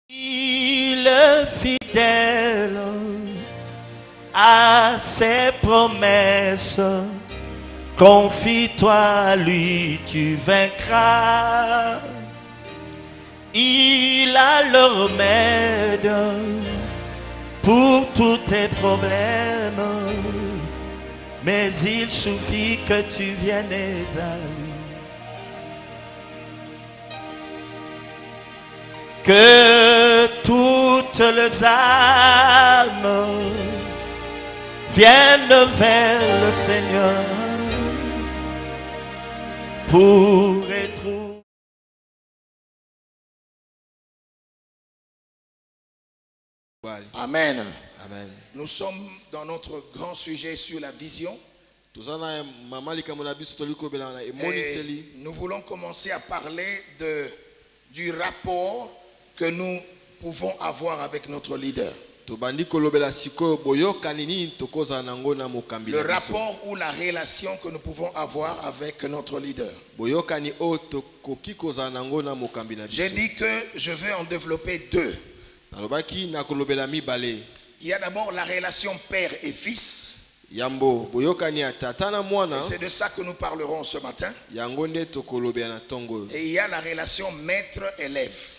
Il est fidèle à ses promesses. Confie-toi à lui, tu vaincras. Il a le remède pour tous tes problèmes. Mais il suffit que tu viennes à lui. Que toutes les âmes viennent vers le Seigneur pour être. Amen. Amen. Nous sommes dans notre grand sujet sur la vision. Et nous voulons commencer à parler du rapport que nous pouvons avoir avec notre leader. Le rapport ou la relation que nous pouvons avoir avec notre leader. J'ai dit que je vais en développer deux. Il y a d'abord la relation père et fils. Et c'est de ça que nous parlerons ce matin. Et il y a la relation maître-élève.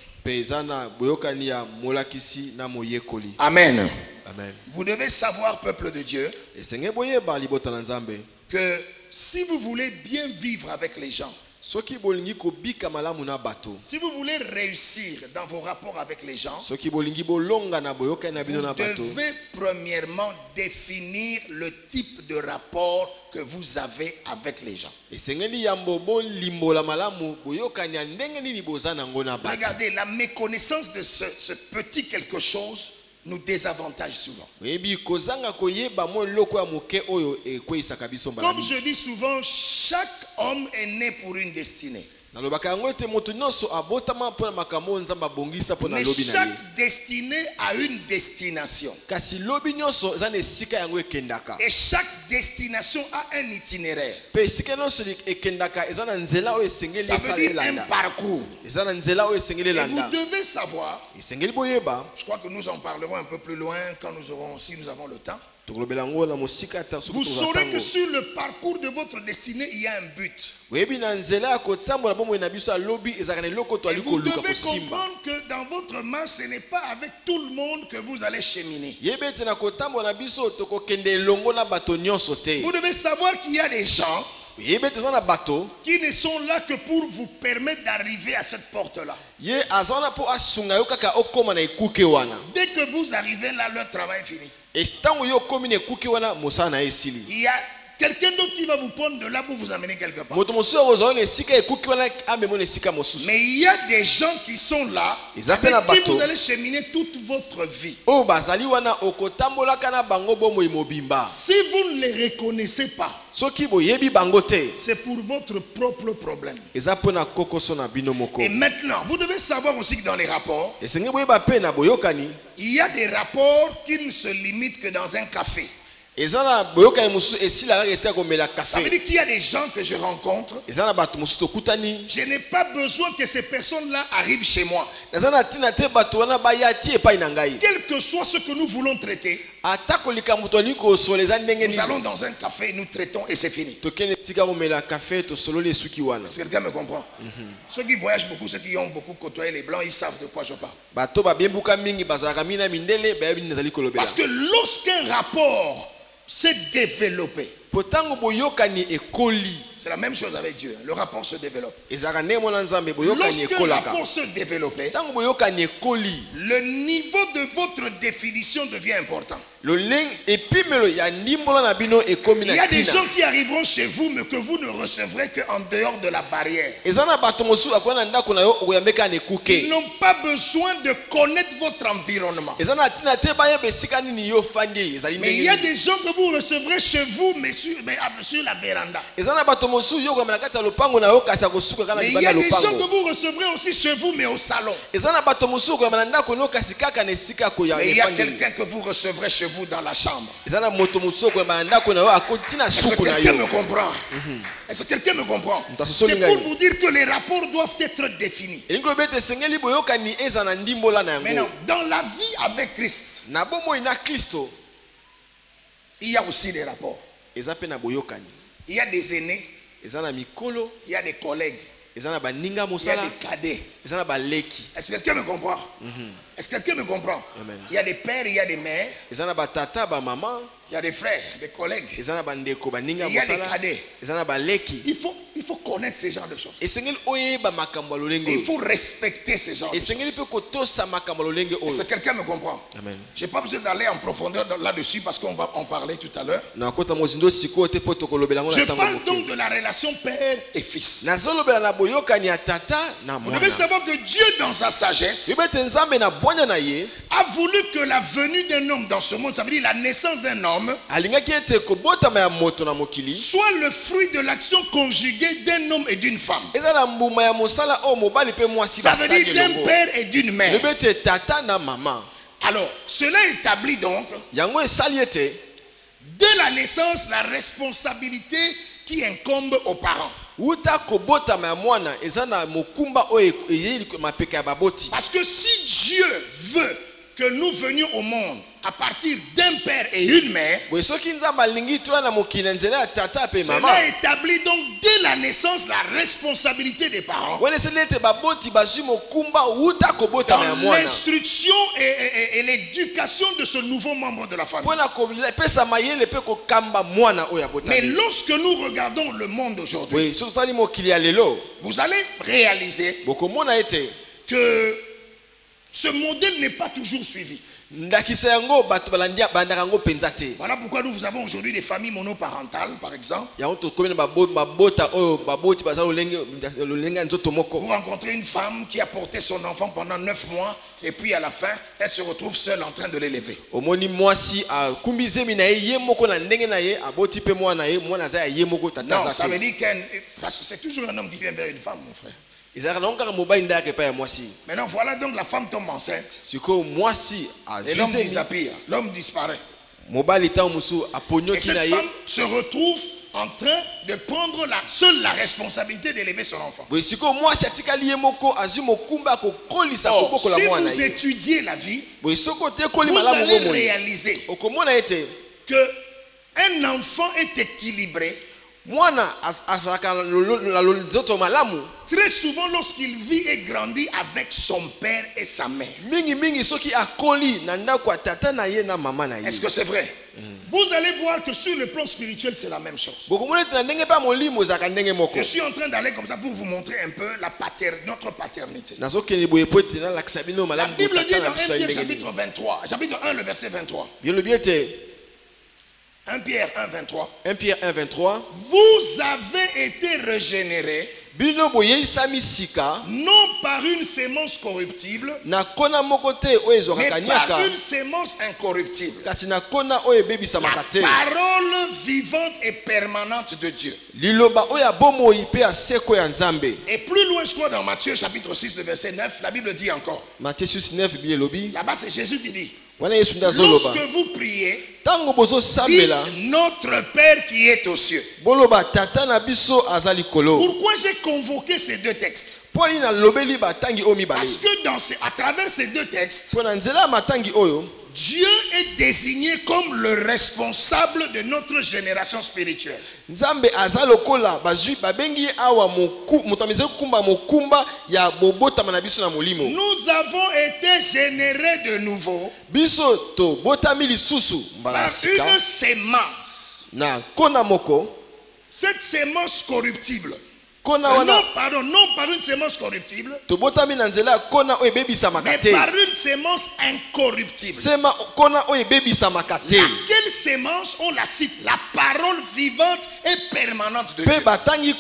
Amen. Amen. Vous devez savoir, peuple de Dieu, que si vous voulez bien vivre avec les gens, si vous voulez réussir dans vos rapports avec les gens, vous devez premièrement définir le type de rapport que vous avez avec les gens. Regardez, la méconnaissance de ce petit quelque chose nous désavantage souvent. Comme je dis souvent, chaque homme est né pour une destinée. Mais chaque destinée a une destination. Et chaque destination a un itinéraire. Ça veut dire un parcours. Et vous devez savoir, je crois que nous en parlerons un peu plus loin quand si nous avons le temps. Vous saurez que sur le parcours de votre destinée, il y a un but. Et vous devez comprendre que dans votre marche, ce n'est pas avec tout le monde que vous allez cheminer. Vous devez savoir qu'il y a des gens qui ne sont là que pour vous permettre d'arriver à cette porte-là. Dès que vous arrivez là, leur travail est fini. Il y a quelqu'un d'autre qui va vous prendre de là pour vous amener quelque part. Mais il y a des gens qui sont là avec qui vous allez cheminer toute votre vie. Si vous ne les reconnaissez pas, c'est pour votre propre problème. Et maintenant, vous devez savoir aussi que dans les rapports, il y a des rapports qui ne se limitent que dans un café. Ça veut dire qu'il y a des gens que je rencontre. Je n'ai pas besoin que ces personnes-là arrivent chez moi. Quel que soit ce que nous voulons traiter, nous allons dans un café, nous traitons et c'est fini. Est-ce que quelqu'un me comprend? Ceux qui voyagent beaucoup, ceux qui ont beaucoup côtoyé les blancs, ils savent de quoi je parle. Parce que lorsqu'un rapport s'est développé, c'est la même chose avec Dieu. Le rapport se développe. Lorsqu'un rapport se développe, le niveau de votre définition devient important. Il y a des gens qui arriveront chez vous, mais que vous ne recevrez qu'en dehors de la barrière. Ils n'ont pas besoin de connaître votre environnement. Mais il y a des gens que vous recevrez chez vous, mais sur la véranda. Mais il y a des gens que vous recevrez aussi chez vous, mais au salon. Mais il y a quelqu'un que vous recevrez chez vous dans la chambre. Est-ce que quelqu'un me comprend? Est-ce que quelqu'un me comprend? C'est pour vous dire que les rapports doivent être définis. Maintenant, dans la vie avec Christ, il y a aussi des rapports. Il y a des aînés, il y a des collègues, il y a des cadets. Est-ce que quelqu'un me comprend? Est-ce que quelqu'un me comprend? Il y a des pères, il y a des mères, il y a des frères, des collègues, il y a des cadets. Il faut connaître ces genres de choses. Il faut respecter ces genres de choses. Est-ce que quelqu'un me comprend? Je n'ai pas besoin d'aller en profondeur là-dessus parce qu'on va en parler tout à l'heure. Je parle donc de la relation père et fils. Vous devez savoir que Dieu, dans sa sagesse, a voulu que la venue d'un homme dans ce monde, ça veut dire la naissance d'un homme, soit le fruit de l'action conjuguée d'un homme et d'une femme. Ça veut dire d'un père et d'une mère. Alors, cela établit donc, dès la naissance, la responsabilité qui incombe aux parents. Parce que si Dieu veut que nous venions au monde à partir d'un père et une mère, cela établit donc dès la naissance la responsabilité des parents dans l'instruction et l'éducation de ce nouveau membre de la famille. Mais lorsque nous regardons le monde aujourd'hui, vous allez réaliser que ce modèle n'est pas toujours suivi. Voilà pourquoi nous avons aujourd'hui des familles monoparentales, par exemple. Vous rencontrez une femme qui a porté son enfant pendant 9 mois et puis à la fin, elle se retrouve seule en train de l'élever. Non, ça veut dire parce que c'est toujours un homme qui vient vers une femme, mon frère. Maintenant, voilà donc la femme tombe enceinte. Et l'homme disparaît. L'homme disparaît. Et cette femme se retrouve en train de prendre seule la responsabilité d'élever son enfant. Si vous étudiez la vie, vous allez réaliser qu'un enfant est équilibré très souvent lorsqu'il vit et grandit avec son père et sa mère. Est-ce que c'est vrai? Vous allez voir que sur le plan spirituel, c'est la même chose. Je suis en train d'aller comme ça pour vous montrer un peu notre paternité. La Bible dit dans 1 Pierre chapitre 23, chapitre 1, le verset 23. 1 Pierre 1, 23. 1 Pierre 1, 23. Vous avez été régénérés non par une sémence corruptible, mais par une sémence incorruptible. La parole vivante et permanente de Dieu. Et plus loin, je crois, dans Matthieu chapitre 6, le verset 9, la Bible dit encore. Matthieu 6, 9, là-bas, c'est Jésus qui dit. Lorsque vous priez, dites notre Père qui est aux cieux. Pourquoi j'ai convoqué ces deux textes? Parce que à travers ces deux textes, Dieu est désigné comme le responsable de notre génération spirituelle. Nous avons été générés de nouveau par une sémence. Cette sémence corruptible. Non par une sémence corruptible, mais par une sémence incorruptible. Laquelle sémence? On la cite, la parole vivante et permanente de Dieu. Ça veut dire que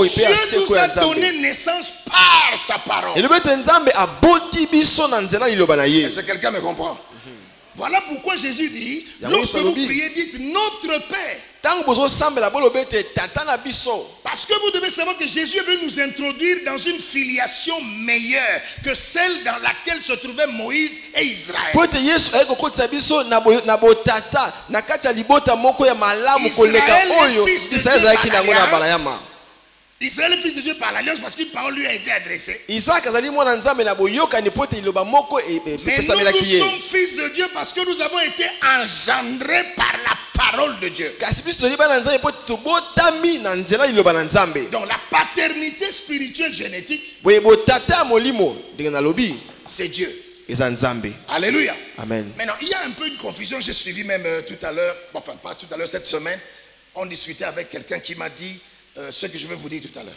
Dieu nous a donné naissance par sa parole. Est-ce que quelqu'un me comprend? Voilà pourquoi Jésus dit, lorsque vous priez, dites notre Père. Parce que vous devez savoir que Jésus veut nous introduire dans une filiation meilleure que celle dans laquelle se trouvaient Moïse et Israël. Israël est fils de Dieu par l'alliance parce qu'une parole lui a été adressée. Mais nous sommes fils de Dieu parce que nous avons été engendrés par la parole de Dieu. Donc la paternité spirituelle génétique, c'est Dieu. Alléluia. Amen. Maintenant, il y a un peu une confusion. J'ai suivi même tout à l'heure, enfin pas tout à l'heure, cette semaine, on discutait avec quelqu'un qui m'a dit ce que je vais vous dire tout à l'heure.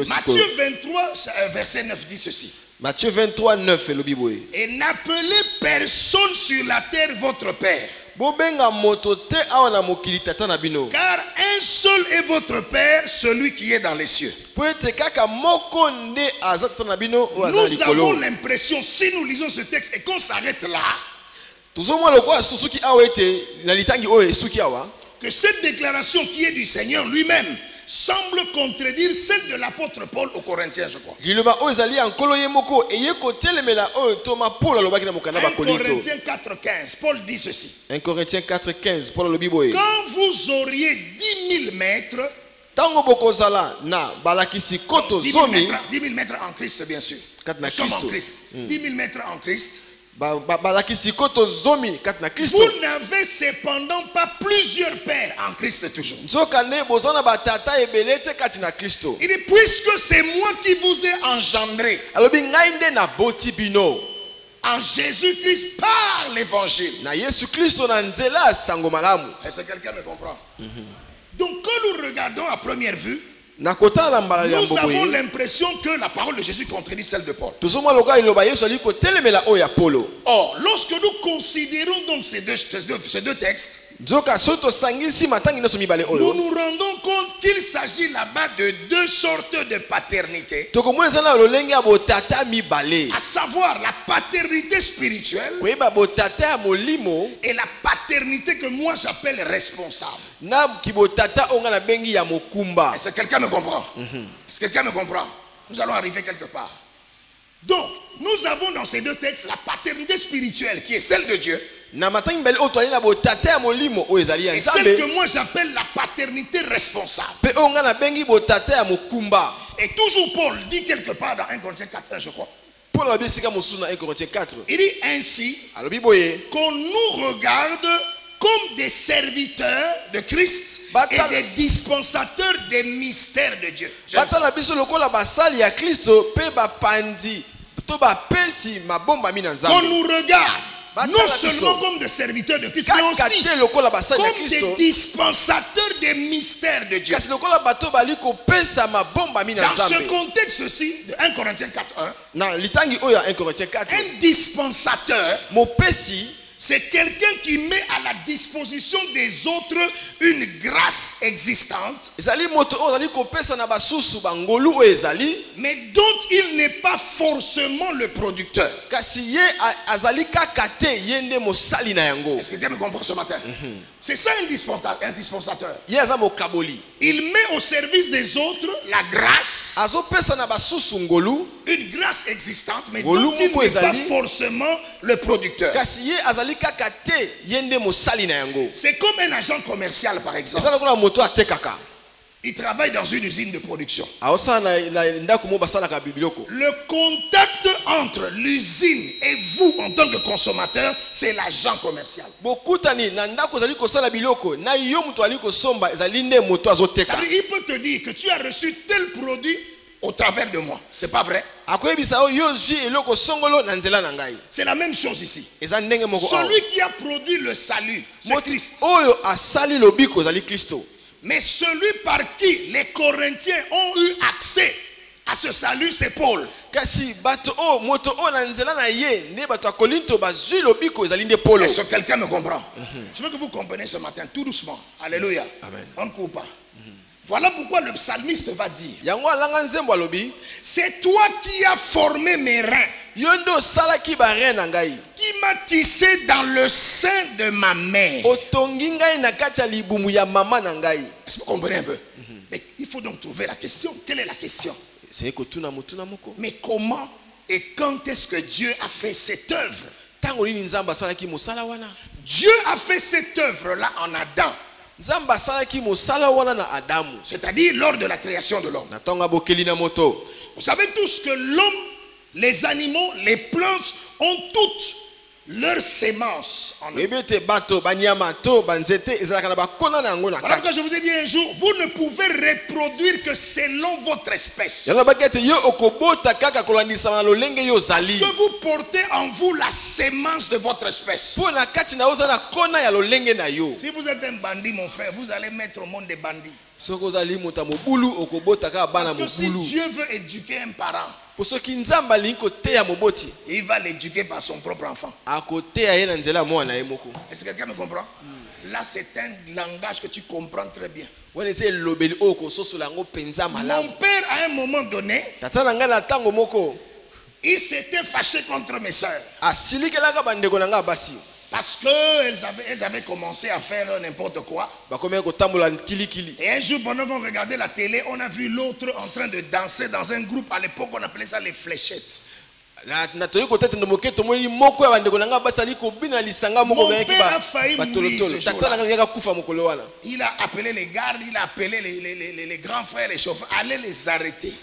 Matthieu 23, verset 9 dit ceci. Matthieu 23, 9. Et n'appelez personne sur la terre votre Père. Car un seul est votre Père, celui qui est dans les cieux. Nous avons l'impression, si nous lisons ce texte et qu'on s'arrête là, que cette déclaration qui est du Seigneur lui-même semble contredire celle de l'apôtre Paul aux Corinthiens, je crois. 1 Corinthiens 4,15, Paul dit ceci. 1 Corinthiens 4,15, Paul dit. Quand vous auriez 10 000 mètres, 10 000 mètres en Christ, bien sûr. Nous sommes en Christ. 10 000 mètres en Christ. Vous n'avez cependant pas plusieurs pères en Christ toujours. Il dit, puisque c'est moi qui vous ai engendré en Jésus-Christ par l'évangile. Est-ce que quelqu'un me comprend? Donc quand nous regardons à première vue, nous avons l'impression que la parole de Jésus contredit celle de Paul. Or, lorsque nous considérons donc ces deux textes, nous nous rendons compte qu'il s'agit là-bas de deux sortes de paternité. À savoir la paternité spirituelle et la paternité que moi j'appelle responsable. Est-ce que quelqu'un me comprend? Est-ce que quelqu'un me comprend? Nous allons arriver quelque part. Donc, nous avons dans ces deux textes la paternité spirituelle qui est celle de Dieu. Et celle que moi j'appelle la paternité responsable. Et toujours Paul dit quelque part dans 1 Corinthiens 4, je crois. Il dit ainsi qu'on nous regarde comme des serviteurs de Christ et des dispensateurs des mystères de Dieu. Qu'on nous regarde non seulement comme des serviteurs de Christ, mais aussi comme des dispensateurs des mystères de Dieu. Dans ce contexte-ci, de 1 Corinthiens 4.1, un dispensateur, c'est quelqu'un qui met à la disposition des autres une grâce existante, mais dont il n'est pas forcément le producteur. Est-ce que quelqu'un me comprend ce matin? C'est ça un dispensateur. Il met au service des autres la grâce, une grâce existante, mais dont il n'est pas forcément le producteur. C'est comme un agent commercial, par exemple. Il travaille dans une usine de production. Le contact entre l'usine et vous en tant que consommateur, c'est l'agent commercial. Il peut te dire que tu as reçu tel produit au travers de moi. C'est pas vrai? C'est la même chose ici. Celui qui a produit le salut, c'est Christ. Mais celui par qui les Corinthiens ont eu accès à ce salut, c'est Paul. Est-ce que quelqu'un me comprend? Je veux que vous compreniez ce matin, tout doucement. Alléluia. Amen. On ne court pas. Voilà pourquoi le psalmiste va dire, c'est toi qui as formé mes reins qui m'a tissé dans le sein de ma mère. Est-ce que vous comprenez un peu? Mais il faut donc trouver la question. Quelle est la question? Mais comment et quand est-ce que Dieu a fait cette œuvre? Dieu a fait cette œuvre-là en Adam. C'est-à-dire lors de la création de l'homme. Vous savez tous que l'homme, les animaux, les plantes ont toutes leurs sémences en eux. Voilà pourquoi je vous ai dit un jour, vous ne pouvez reproduire que selon votre espèce. Parce que vous portez en vous la sémence de votre espèce. Si vous êtes un bandit, mon frère, vous allez mettre au monde des bandits. Parce que si Dieu veut éduquer un parent, il va l'éduquer par son propre enfant. Est-ce que quelqu'un me comprend? Là, c'est un langage que tu comprends très bien. Mon père, à un moment donné, il s'était fâché contre mes soeurs. Parce qu'elles avaient commencé à faire n'importe quoi. Et un jour, pendant qu'on regardait la télé, on a vu l'autre en train de danser dans un groupe. À l'époque, on appelait ça les fléchettes. Mon père a failli mourir ce jour-là. Il a appelé les gardes, il a appelé les grands frères, les chauffeurs. Allez les arrêter.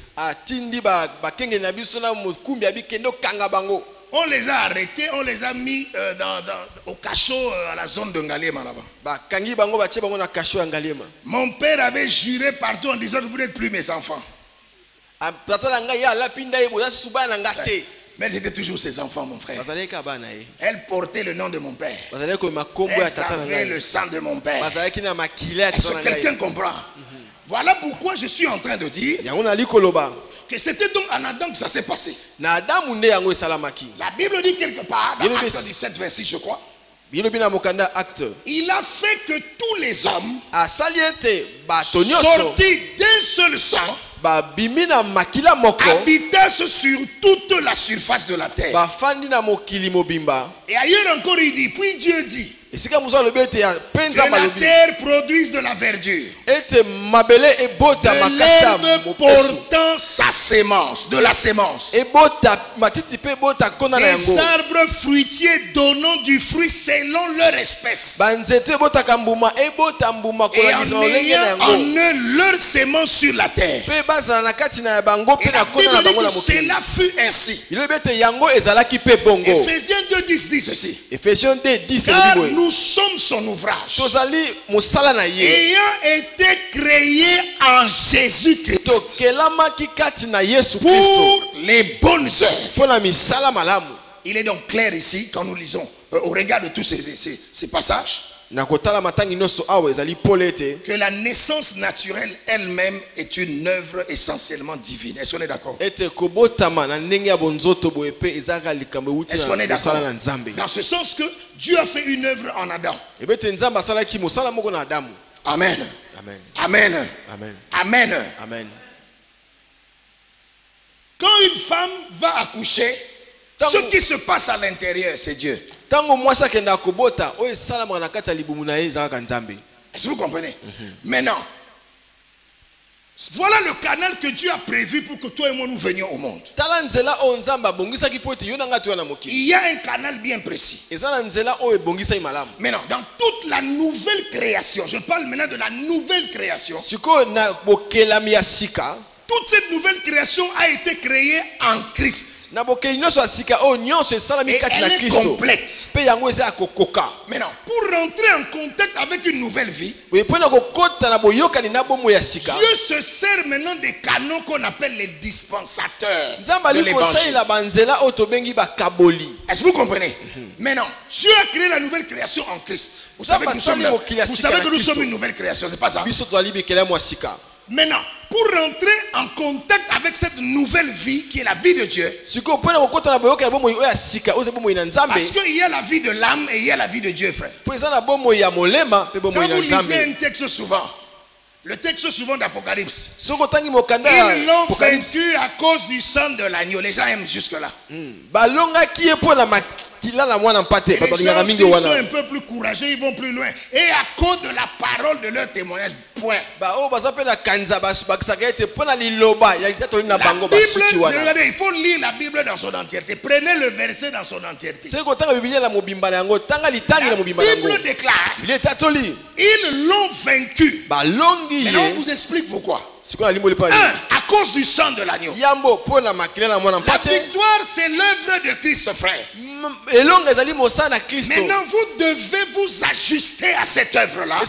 On les a arrêtés, on les a mis au cachot à la zone de Ngaliema là-bas. Mon père avait juré partout en disant que vous n'êtes plus mes enfants. Mais c'était toujours ses enfants, mon frère. Elle portait le nom de mon père. Elle savait le sang de mon père. Est-ce que quelqu'un comprend? Voilà pourquoi je suis en train de dire que c'était donc en Adam que ça s'est passé. La Bible dit quelque part, dans Acte 17, 26, je crois, il a fait que tous les hommes sortis d'un seul sang habitassent sur toute la surface de la terre. Et ailleurs encore il dit, puis Dieu dit, que la terre produise de la verdure, de l'herbe portant sa sémence, de la sémence, des arbres fruitiers donnant du fruit selon leur espèce, et en ayant en eux leur sémence sur la terre. Et la Bible dit que cela fut ainsi. Ephésiens 2:10 dit ceci. Car nous sommes son ouvrage, ayant été créés en Jésus-Christ pour les bonnes œuvres. Il est donc clair ici, quand nous lisons, au regard de tous ces passages, que la naissance naturelle elle-même est une œuvre essentiellement divine. Est-ce qu'on est d'accord? Est-ce qu'on est d'accord? Dans ce sens que Dieu a fait une œuvre en Adam. Amen. Amen. Amen. Amen. Quand une femme va accoucher, ce qui se passe à l'intérieur, c'est Dieu. Est-ce que vous comprenez? Maintenant, voilà le canal que Dieu a prévu pour que toi et moi nous venions au monde. Il y a un canal bien précis. Maintenant, dans toute la nouvelle création, je parle maintenant de la nouvelle création. Toute cette nouvelle création a été créée en Christ. Et elle est complète. Maintenant, pour rentrer en contact avec une nouvelle vie, Dieu se sert maintenant des canaux qu'on appelle les dispensateurs de l'évangile. Est-ce que vous comprenez? Maintenant, Dieu a créé la nouvelle création en Christ. Vous savez que nous sommes là. Vous savez que nous sommes une nouvelle création, c'est pas ça? Maintenant, pour rentrer en contact avec cette nouvelle vie qui est la vie de Dieu, parce qu'il y a la vie de l'âme et il y a la vie de Dieu, frère. Quand vous lisez un texte souvent, Le texte souvent d'Apocalypse. Ils l'ont vaincu à cause du sang de l'agneau. Les gens aiment jusque-là. Les gens, s'ils sont un peu plus courageux, ils vont plus loin. Et à cause de la parole de leur témoignage, point. La Bible, regardez, il faut lire la Bible dans son entièreté. Prenez le verset dans son entièreté. La Bible déclare, ils l'ont vaincu. Maintenant, on vous explique pourquoi. À cause du sang de l'agneau. La victoire, c'est l'œuvre de Christ, frère. Maintenant, vous devez vous ajuster à cette œuvre-là.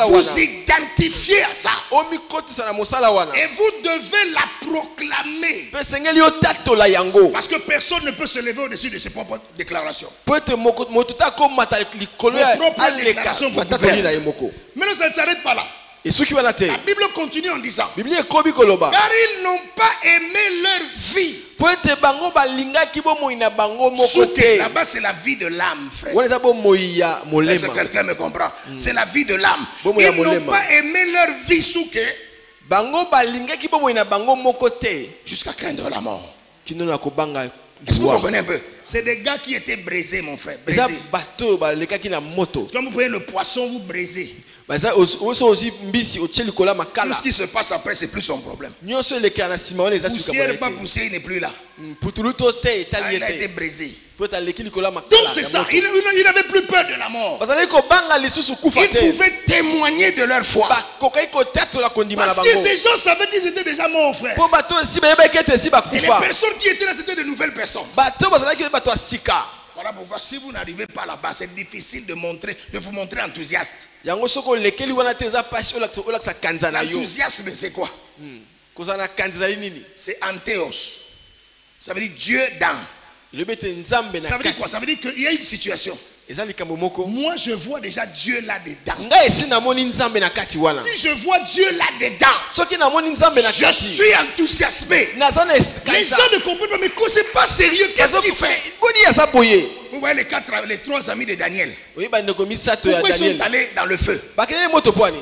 Vous identifier à ça. Et vous devez la proclamer. Parce que personne ne peut se lever au-dessus de ses propres déclarations. Vos propres déclarations, vous pouvez. Maintenant, ça ne s'arrête pas là. La Bible continue en disant, car ils n'ont pas aimé leur vie. Là-bas, c'est la vie de l'âme, frère. Est-ce que quelqu'un me comprend? C'est la vie de l'âme. Ils n'ont pas aimé leur vie jusqu'à craindre la mort. Est-ce que vous comprenez un peu? C'est des gars qui étaient brisés, mon frère. Brisés. Comme vous voyez le poisson, vous brisez. Tout ce qui se passe après, c'est plus son problème. Poussière, pas poussière, il n'est plus là. Il a été brisé. Donc c'est ça, ils n'avaient plus peur de la mort. Ils pouvaient témoigner de leur foi. Parce que ces gens savaient qu'ils étaient déjà morts, frère. Et les personnes qui étaient là, c'était de nouvelles personnes. Voilà pourquoi si vous n'arrivez pas là-bas, c'est difficile de vous montrer enthousiaste. L'enthousiasme, c'est quoi? C'est anthéos. Ça veut dire Dieu dans. Ça veut dire quoi? Ça veut dire qu'il y a une situation. Moi, je vois déjà Dieu là-dedans. Si je vois Dieu là-dedans, je suis enthousiasmé. Les gens ne comprennent pas, mais c'est pas sérieux. Qu'est-ce qu'il fait? Vous voyez les trois amis de Daniel. Pourquoi ils sont allés dans le feu?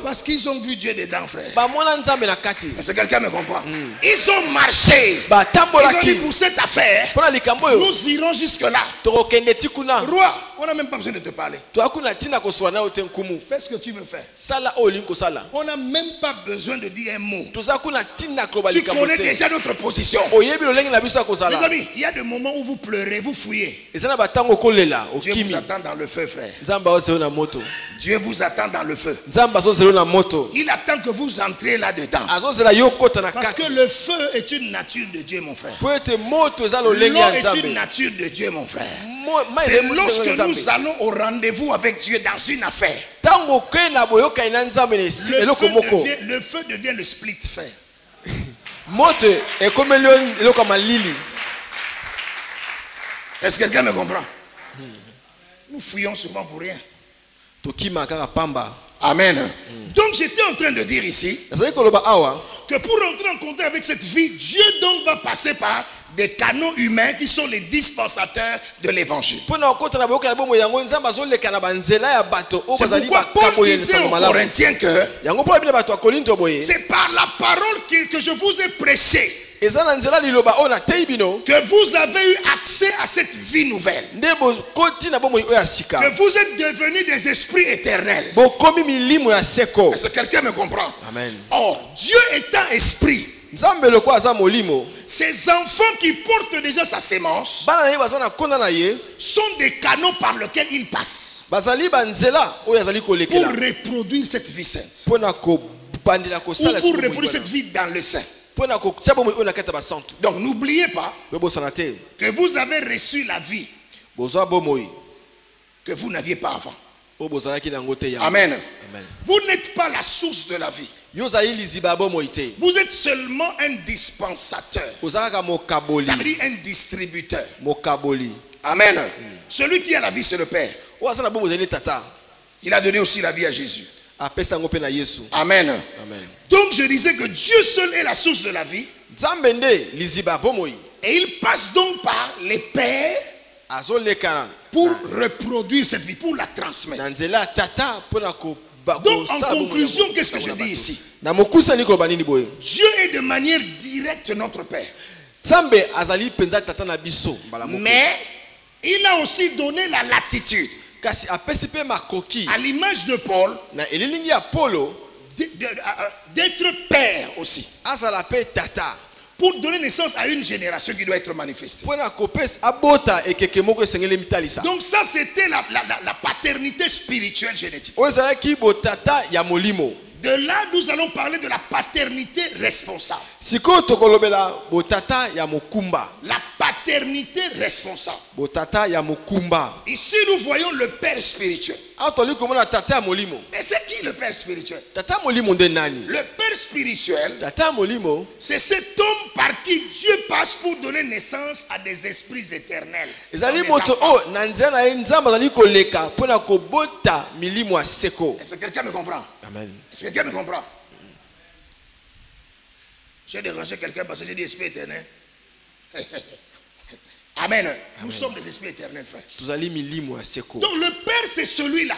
Parce qu'ils ont vu Dieu dedans, frère. Est-ce que quelqu'un me comprend? Ils ont marché. Ils ont dit pour cette affaire, nous irons jusque-là. Roi, on n'a même pas besoin de te parler. Fais ce que tu veux faire. On n'a même pas besoin de dire un mot. Tu connais déjà notre position. Les amis, il y a des moments où vous pleurez, vous fouillez. Dieu vous attend dans le feu, frère. Dieu vous attend dans le feu. Il attend que vous entriez là-dedans. Parce que le feu est une nature de Dieu, mon frère. L'eau est une nature de Dieu, mon frère. C'est lorsque nous allons au rendez-vous avec Dieu dans une affaire. Le feu devient le split fer. Est-ce que quelqu'un me comprend? Nous fouillons souvent pour rien. Amen. Donc j'étais en train de dire ici que pour rentrer en contact avec cette vie, Dieu donc va passer par des canaux humains qui sont les dispensateurs de l'évangile. C'est pourquoi Paul disait aux Corinthiens que c'est par la parole que je vous ai prêché que vous avez eu accès à cette vie nouvelle. Que vous êtes devenus des esprits éternels. Est-ce que quelqu'un me comprend? Amen. Or, Dieu étant esprit, ces enfants qui portent déjà sa sémence sont des canaux par lesquels ils passent pour reproduire cette vie sainte, ou pour reproduire cette vie dans le sein. Donc n'oubliez pas que vous avez reçu la vie que vous n'aviez pas avant. Amen. Vous n'êtes pas la source de la vie. Vous êtes seulement un dispensateur. Ça veut dire un distributeur. Amen. Celui qui a la vie, c'est le Père. Il a donné aussi la vie à Jésus. Amen. Donc je disais que Dieu seul est la source de la vie. Et il passe donc par les pères pour reproduire cette vie, pour la transmettre. Donc en conclusion, qu'est-ce que je dis ici? Dieu est de manière directe notre Père. Mais il a aussi donné la latitude à l'image de Paul d'être père aussi, pour donner naissance à une génération qui doit être manifestée. Donc ça c'était la paternité spirituelle génétique. De là, nous allons parler de la paternité responsable. La paternité responsable. Ici, nous voyons le Père spirituel. Mais c'est qui le Père spirituel? Le Père spirituel, c'est cet homme par qui Dieu passe pour donner naissance à des esprits éternels. Est-ce que quelqu'un me comprend? Amen. Est-ce que quelqu'un me comprend? J'ai dérangé quelqu'un parce que j'ai dit esprit éternel. Amen. Nous sommes des esprits éternels, frère. Donc le Père, c'est celui-là.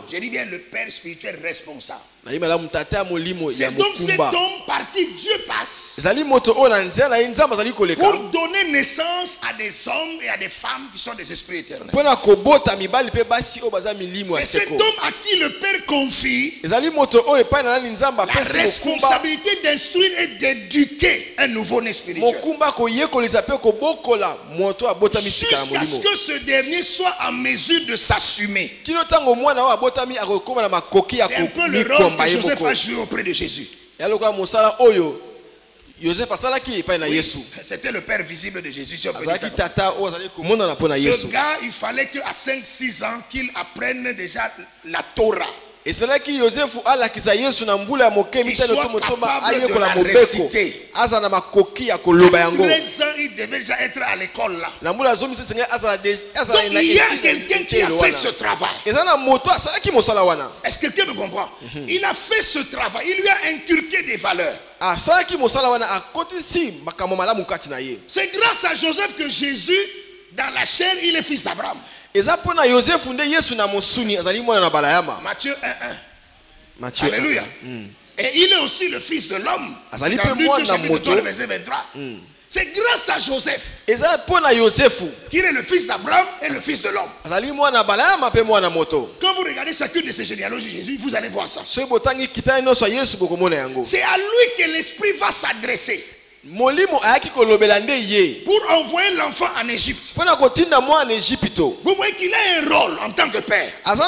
J'ai dit bien le Père spirituel responsable. C'est donc cet homme par qui Dieu passe pour donner naissance à des hommes et à des femmes qui sont des esprits éternels. C'est cet homme à qui le Père confie la responsabilité d'instruire et d'éduquer un nouveau-né spirituel. Jusqu'à ce que ce dernier soit en mesure de s'assumer. C'est un peu le rôle que Joseph a joué auprès de Jésus. C'était le père visible de Jésus. Ce gars, il fallait qu'à 5-6 ans qu'il apprenne déjà la Torah. Et c'est là que Joseph a la réciter. À 13 ans, il devait déjà être à l'école là. Donc il y a quelqu'un qui a fait ce travail. Est-ce que quelqu'un me comprend? Il a fait ce travail. Il lui a inculqué des valeurs. C'est grâce à Joseph que Jésus, dans la chair, il est fils d'Abraham. Matthieu 1:1. Alléluia. Et il est aussi le fils de l'homme. Dans Luc chapitre 3, verset 23. C'est grâce à Joseph qu'il est le fils d'Abraham et le fils de l'homme. Quand vous regardez chacune de ces généalogies de Jésus, vous allez voir ça. C'est à lui que l'esprit va s'adresser pour envoyer l'enfant en Égypte. Vous voyez qu'il a un rôle en tant que père. Parce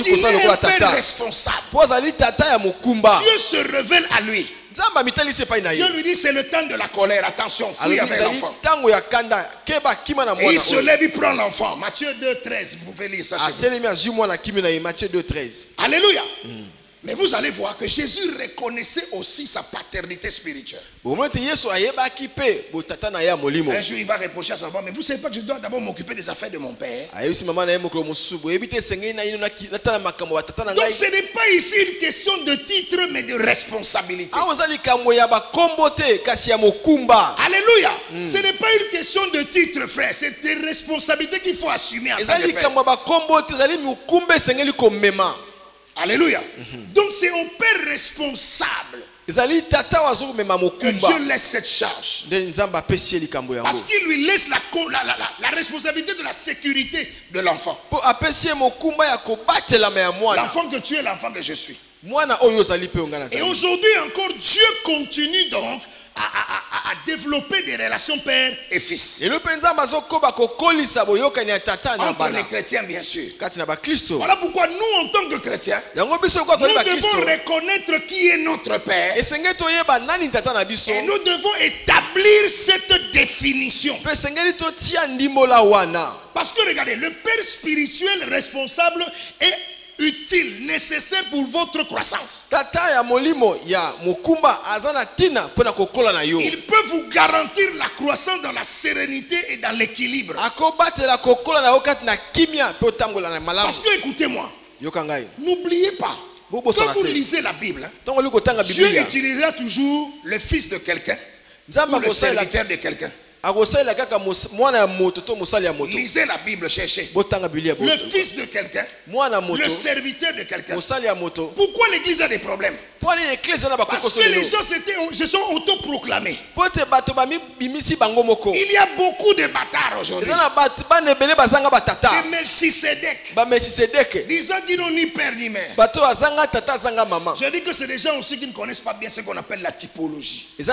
qu'il est un père responsable. Dieu se révèle à lui. Dieu lui dit c'est le temps de la colère. Attention, fuis avec l'enfant. Et il se lève, il prend l'enfant. Matthieu 2:13, vous pouvez lire ça chez vous. Alléluia. Mais vous allez voir que Jésus reconnaissait aussi sa paternité spirituelle. Un jour, il va reprocher à sa maman, mais vous ne savez pas que je dois d'abord m'occuper des affaires de mon père. Donc ce n'est pas ici une question de titre, mais de responsabilité. Alléluia. Ce n'est pas une question de titre, frère. C'est des responsabilités qu'il faut assumer en tant que père. Alléluia. Donc c'est au père responsable que Dieu laisse cette charge. Parce qu'il lui laisse la responsabilité de la sécurité de l'enfant. L'enfant que tu es, l'enfant que je suis. Et aujourd'hui encore, Dieu continue donc à développer des relations père et fils. Entre les chrétiens, bien sûr. Voilà pourquoi nous, en tant que chrétiens, nous devons reconnaître qui est notre père. Et nous devons établir cette définition. Parce que regardez, le père spirituel responsable est utile, nécessaire pour votre croissance. Il peut vous garantir la croissance dans la sérénité et dans l'équilibre. Parce que écoutez-moi, n'oubliez pas, quand vous lisez la Bible, Dieu utilisera toujours le fils de quelqu'un ou le serviteur de quelqu'un. Lisez la Bible, cherchez. Le fils de quelqu'un, le serviteur de quelqu'un. Pourquoi l'église a des problèmes? Parce que les gens se sont autoproclamés. Il y a beaucoup de bâtards aujourd'hui. De Melchisedec, disant qu'ils n'ont ni père ni mère. Je dis que c'est des gens aussi qui ne connaissent pas bien ce qu'on appelle la typologie. On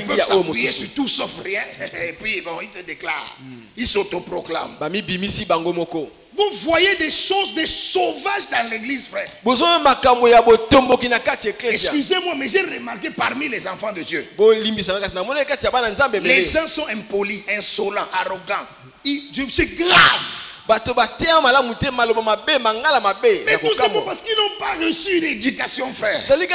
peut s'appuyer sur tout sauf rien. Et puis bon, ils se déclarent. Ils s'autoproclament. Vous voyez des choses, des sauvages dans l'église, frère. Excusez-moi, mais j'ai remarqué parmi les enfants de Dieu, les gens sont impolis, insolents, arrogants. C'est grave. Mais tout simplement parce qu'ils n'ont pas reçu une éducation, frère. Entre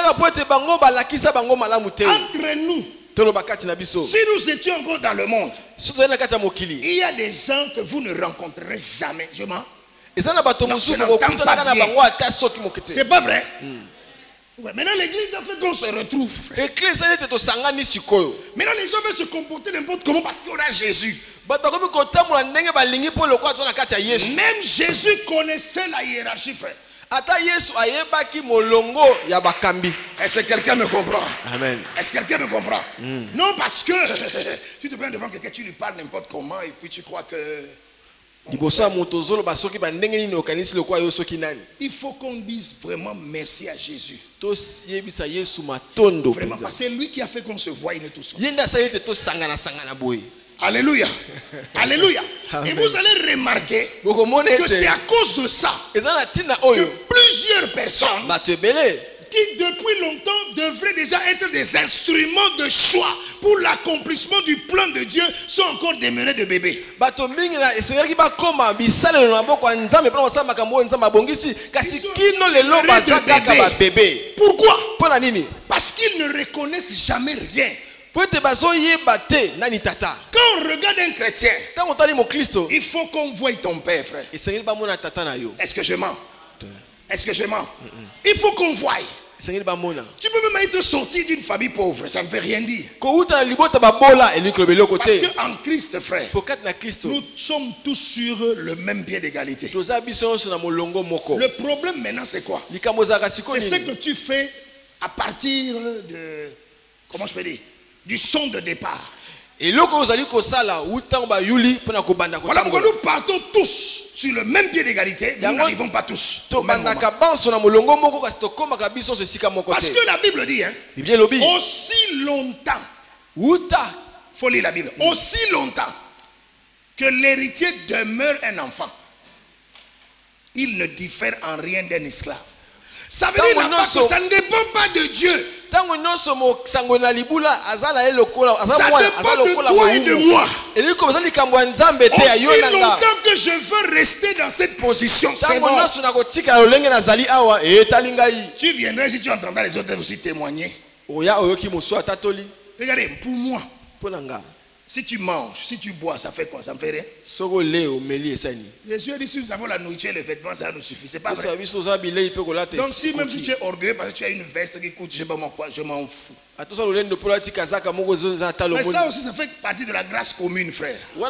nous, si nous étions encore dans le monde, il y a des gens que vous ne rencontrerez jamais. C'est pas vrai? Ouais, maintenant l'église a fait qu'on se retrouve. Maintenant les gens veulent se comporter n'importe comment parce qu'il y aura Jésus. Même Jésus connaissait la hiérarchie, frère. Est-ce que quelqu'un me comprend? Amen. Est-ce que quelqu'un me comprend? Non, parce que tu te prends devant quelqu'un, tu lui parles n'importe comment et puis tu crois que... Il faut qu'on dise vraiment merci à Jésus. Vraiment, parce que c'est lui qui a fait qu'on se voie une tous. Alléluia. Alléluia. Et vous allez remarquer que c'est à cause de ça que plusieurs personnes qui depuis longtemps devraient déjà être des instruments de choix pour l'accomplissement du plan de Dieu sont encore demeurés de bébés. Pourquoi? Parce qu'ils ne reconnaissent jamais rien. Quand on regarde un chrétien, il faut qu'on voie ton père, frère. Est-ce que je mens? Est-ce que je mens? Il faut qu'on voie. Tu peux même être sorti d'une famille pauvre, ça ne veut rien dire. Parce qu'en Christ, frère, nous sommes tous sur le même pied d'égalité. Le problème maintenant, c'est quoi? C'est ce que tu fais à partir de, comment je peux dire, du son de départ. Voilà pourquoi nous partons tous sur le même pied d'égalité, nous n'arrivons pas tous au même moment. Parce que la Bible dit, hein, aussi longtemps, faut lire la Bible, aussi longtemps que l'héritier demeure un enfant, il ne diffère en rien d'un esclave. Ça veut dire là-bas que ça ne dépend pas de Dieu. Ça dépend de toi et de moi. Aussi longtemps que je veux rester dans cette position, c'est bon. Tu viendrais si tu entendras les autres aussi témoigner. Regardez, pour moi, si tu manges, si tu bois, ça fait quoi? Ça me fait rien. Jésus a dit si nous avons la nourriture et les vêtements, ça nous suffit. C'est pas vrai. Donc si même si tu es orgueilleux parce que tu as une veste qui coûte je sais pas moi quoi, je m'en fous. Mais ça aussi, ça fait partie de la grâce commune, frère. Mais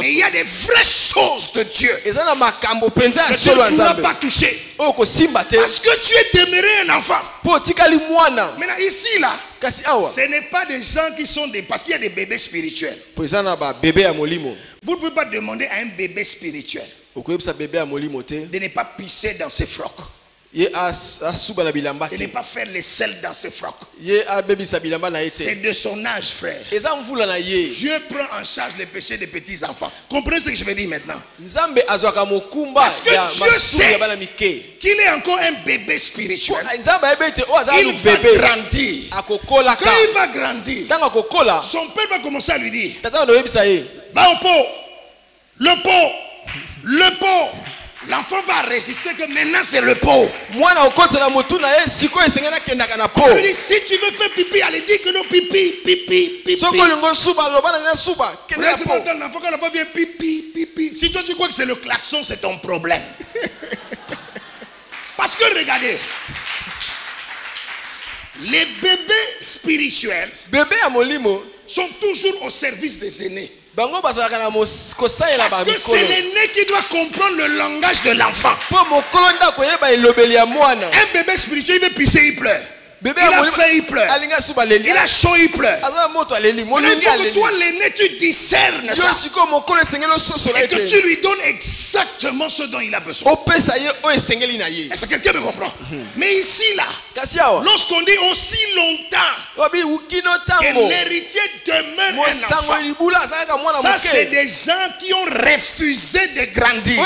il y a des vraies choses de Dieu que tu ne pourras pas toucher. Parce que tu es demeuré un enfant. Maintenant, ici, là, ce n'est pas des gens qui sont des... Parce qu'il y a des bébés spirituels. Vous ne pouvez pas demander à un bébé spirituel de ne pas pisser dans ses frocs. De ne pas faire les selles dans ses frocs. C'est de son âge, frère. Dieu prend en charge les péchés des petits enfants. Comprenez ce que je veux dire maintenant? Parce que Dieu sait qu'il est encore un bébé spirituel. Il va grandir. Quand il va grandir, son père va commencer à lui dire, va au pot, le pot, le pot. L'enfant va enregistrer que maintenant c'est le pot. Il dit si tu veux faire pipi, allez dire que non, pipi, pipi, pipi. L'enfant quand l'enfant vient pipi, pipi. Si toi tu crois que c'est le klaxon, c'est ton problème. Parce que regardez, Les bébés spirituels sont toujours au service des aînés. Parce que c'est l'aîné qui doit comprendre le langage de l'enfant. Un bébé spirituel, il veut pisser, il pleure. Il a faim, il pleure. Il a chaud, il pleure. Il faut que toi, l'aîné, tu discernes ça. Et que tu lui donnes exactement ce dont il a besoin. Est-ce que quelqu'un me comprend? Mais ici, là, lorsqu'on dit aussi longtemps que l'héritier demeure un enfant, ça c'est des gens qui ont refusé de grandir.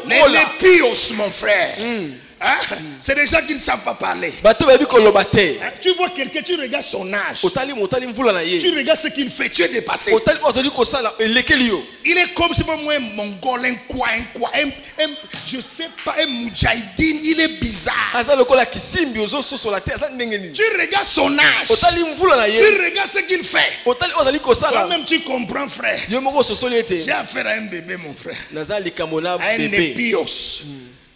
Les pios, mon frère. Hein? C'est des gens qui ne savent pas parler. Hein? Tu vois quelqu'un, tu regardes son âge. Tu regardes ce qu'il fait, tu es dépassé. Il est comme si moi un mongol, je sais pas, un moudjahidine, il est bizarre. Tu regardes son âge. Tu regardes ce qu'il fait. Toi-même tu comprends, frère. J'ai affaire à un bébé, mon frère. À un épios.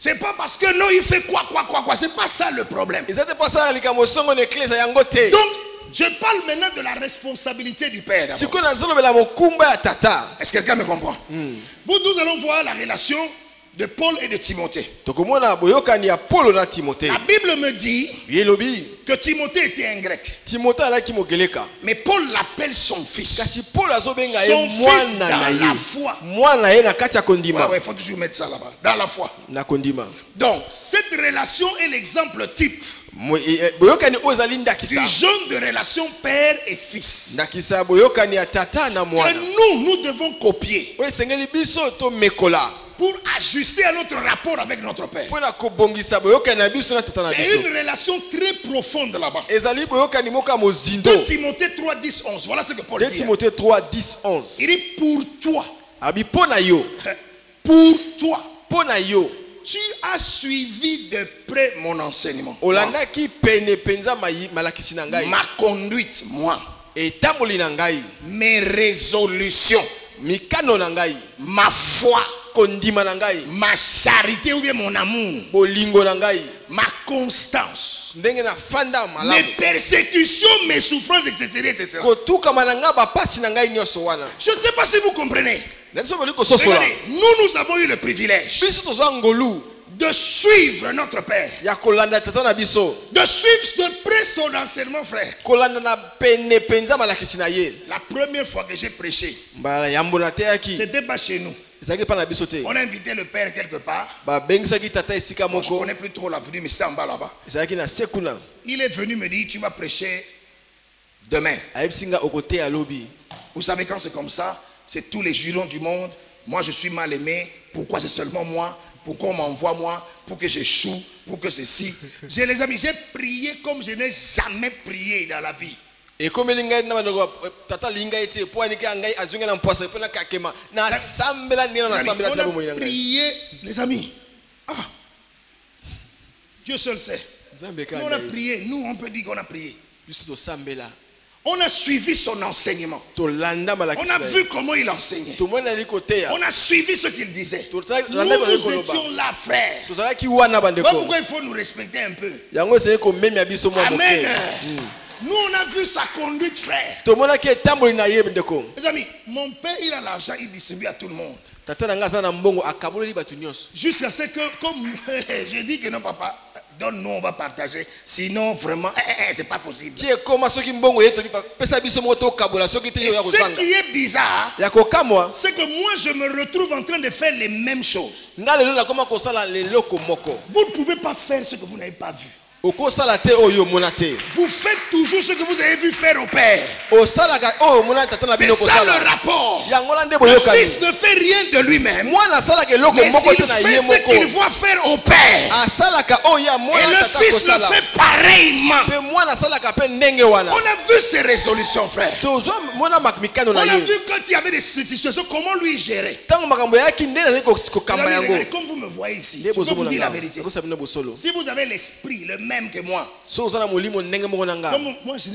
C'est pas parce que non, il fait quoi. C'est pas ça le problème. Donc, je parle maintenant de la responsabilité du père. Est-ce que quelqu'un me comprend? Nous allons voir la relation de Paul et de Timothée. La Bible me dit que Timothée était un grec. Mais Paul l'appelle son fils. Son fils dans la foi. Il faut toujours mettre ça là-bas. Dans la foi. Donc, cette relation est l'exemple type du genre de relation père et fils que nous devons copier pour ajuster à notre rapport avec notre père. C'est une relation très profonde là-bas. 2 Timothée 3, 10, 11. Voilà ce que Paul dit. 2 Timothée 3, 10, 11. Il dit pour toi. Pour toi. Tu as suivi de près mon enseignement. Ma conduite, moi. Mes résolutions. Ma foi. Ma charité ou bien mon amour. Ma constance. Mes persécutions, mes souffrances, etc. Je ne sais pas si vous comprenez. Regardez, nous avons eu le privilège de suivre notre père, de suivre de près son enseignement, frère. La première fois que j'ai prêché, c'était pas chez nous. On a invité le père quelque part. Je ne connais plus trop l'avenue, mais c'était en bas là-bas. Il est venu me dire, tu vas prêcher demain. Vous savez, quand c'est comme ça, c'est tous les jurons du monde. Moi, je suis mal aimé. Pourquoi c'est seulement moi? Pourquoi on m'envoie moi? Pour que j'échoue? Pour que ceci? Les amis, j'ai prié comme je n'ai jamais prié dans la vie. On a prié, les amis. Dieu seul sait. Nous, on a prié. Nous, on peut dire qu'on a prié. On a suivi son enseignement. On a vu comment il enseignait. On a suivi ce qu'il disait. Nous étions là, frère. Voilà pourquoi il faut nous respecter un peu. Amen. Nous, on a vu sa conduite, frère. Les amis, mon père, il a l'argent, il distribue à tout le monde. Jusqu'à ce que, comme je dis que non, papa, donne-nous, on va partager. Sinon, vraiment, c'est pas possible. Et ce qui est bizarre, c'est que moi, je me retrouve en train de faire les mêmes choses. Vous ne pouvez pas faire ce que vous n'avez pas vu. Vous faites toujours ce que vous avez vu faire au père. C'est ça le rapport. Le fils ne fait rien de lui-même, mais il fait ce qu'il voit faire au père. Et le fils le fait pareillement. On a vu ces résolutions, frère. On a vu quand il y avait des situations, comment lui gérer. Comme vous me voyez ici, je peux vous dire la vérité. Si vous avez l'esprit, le même que moi. Comme moi, je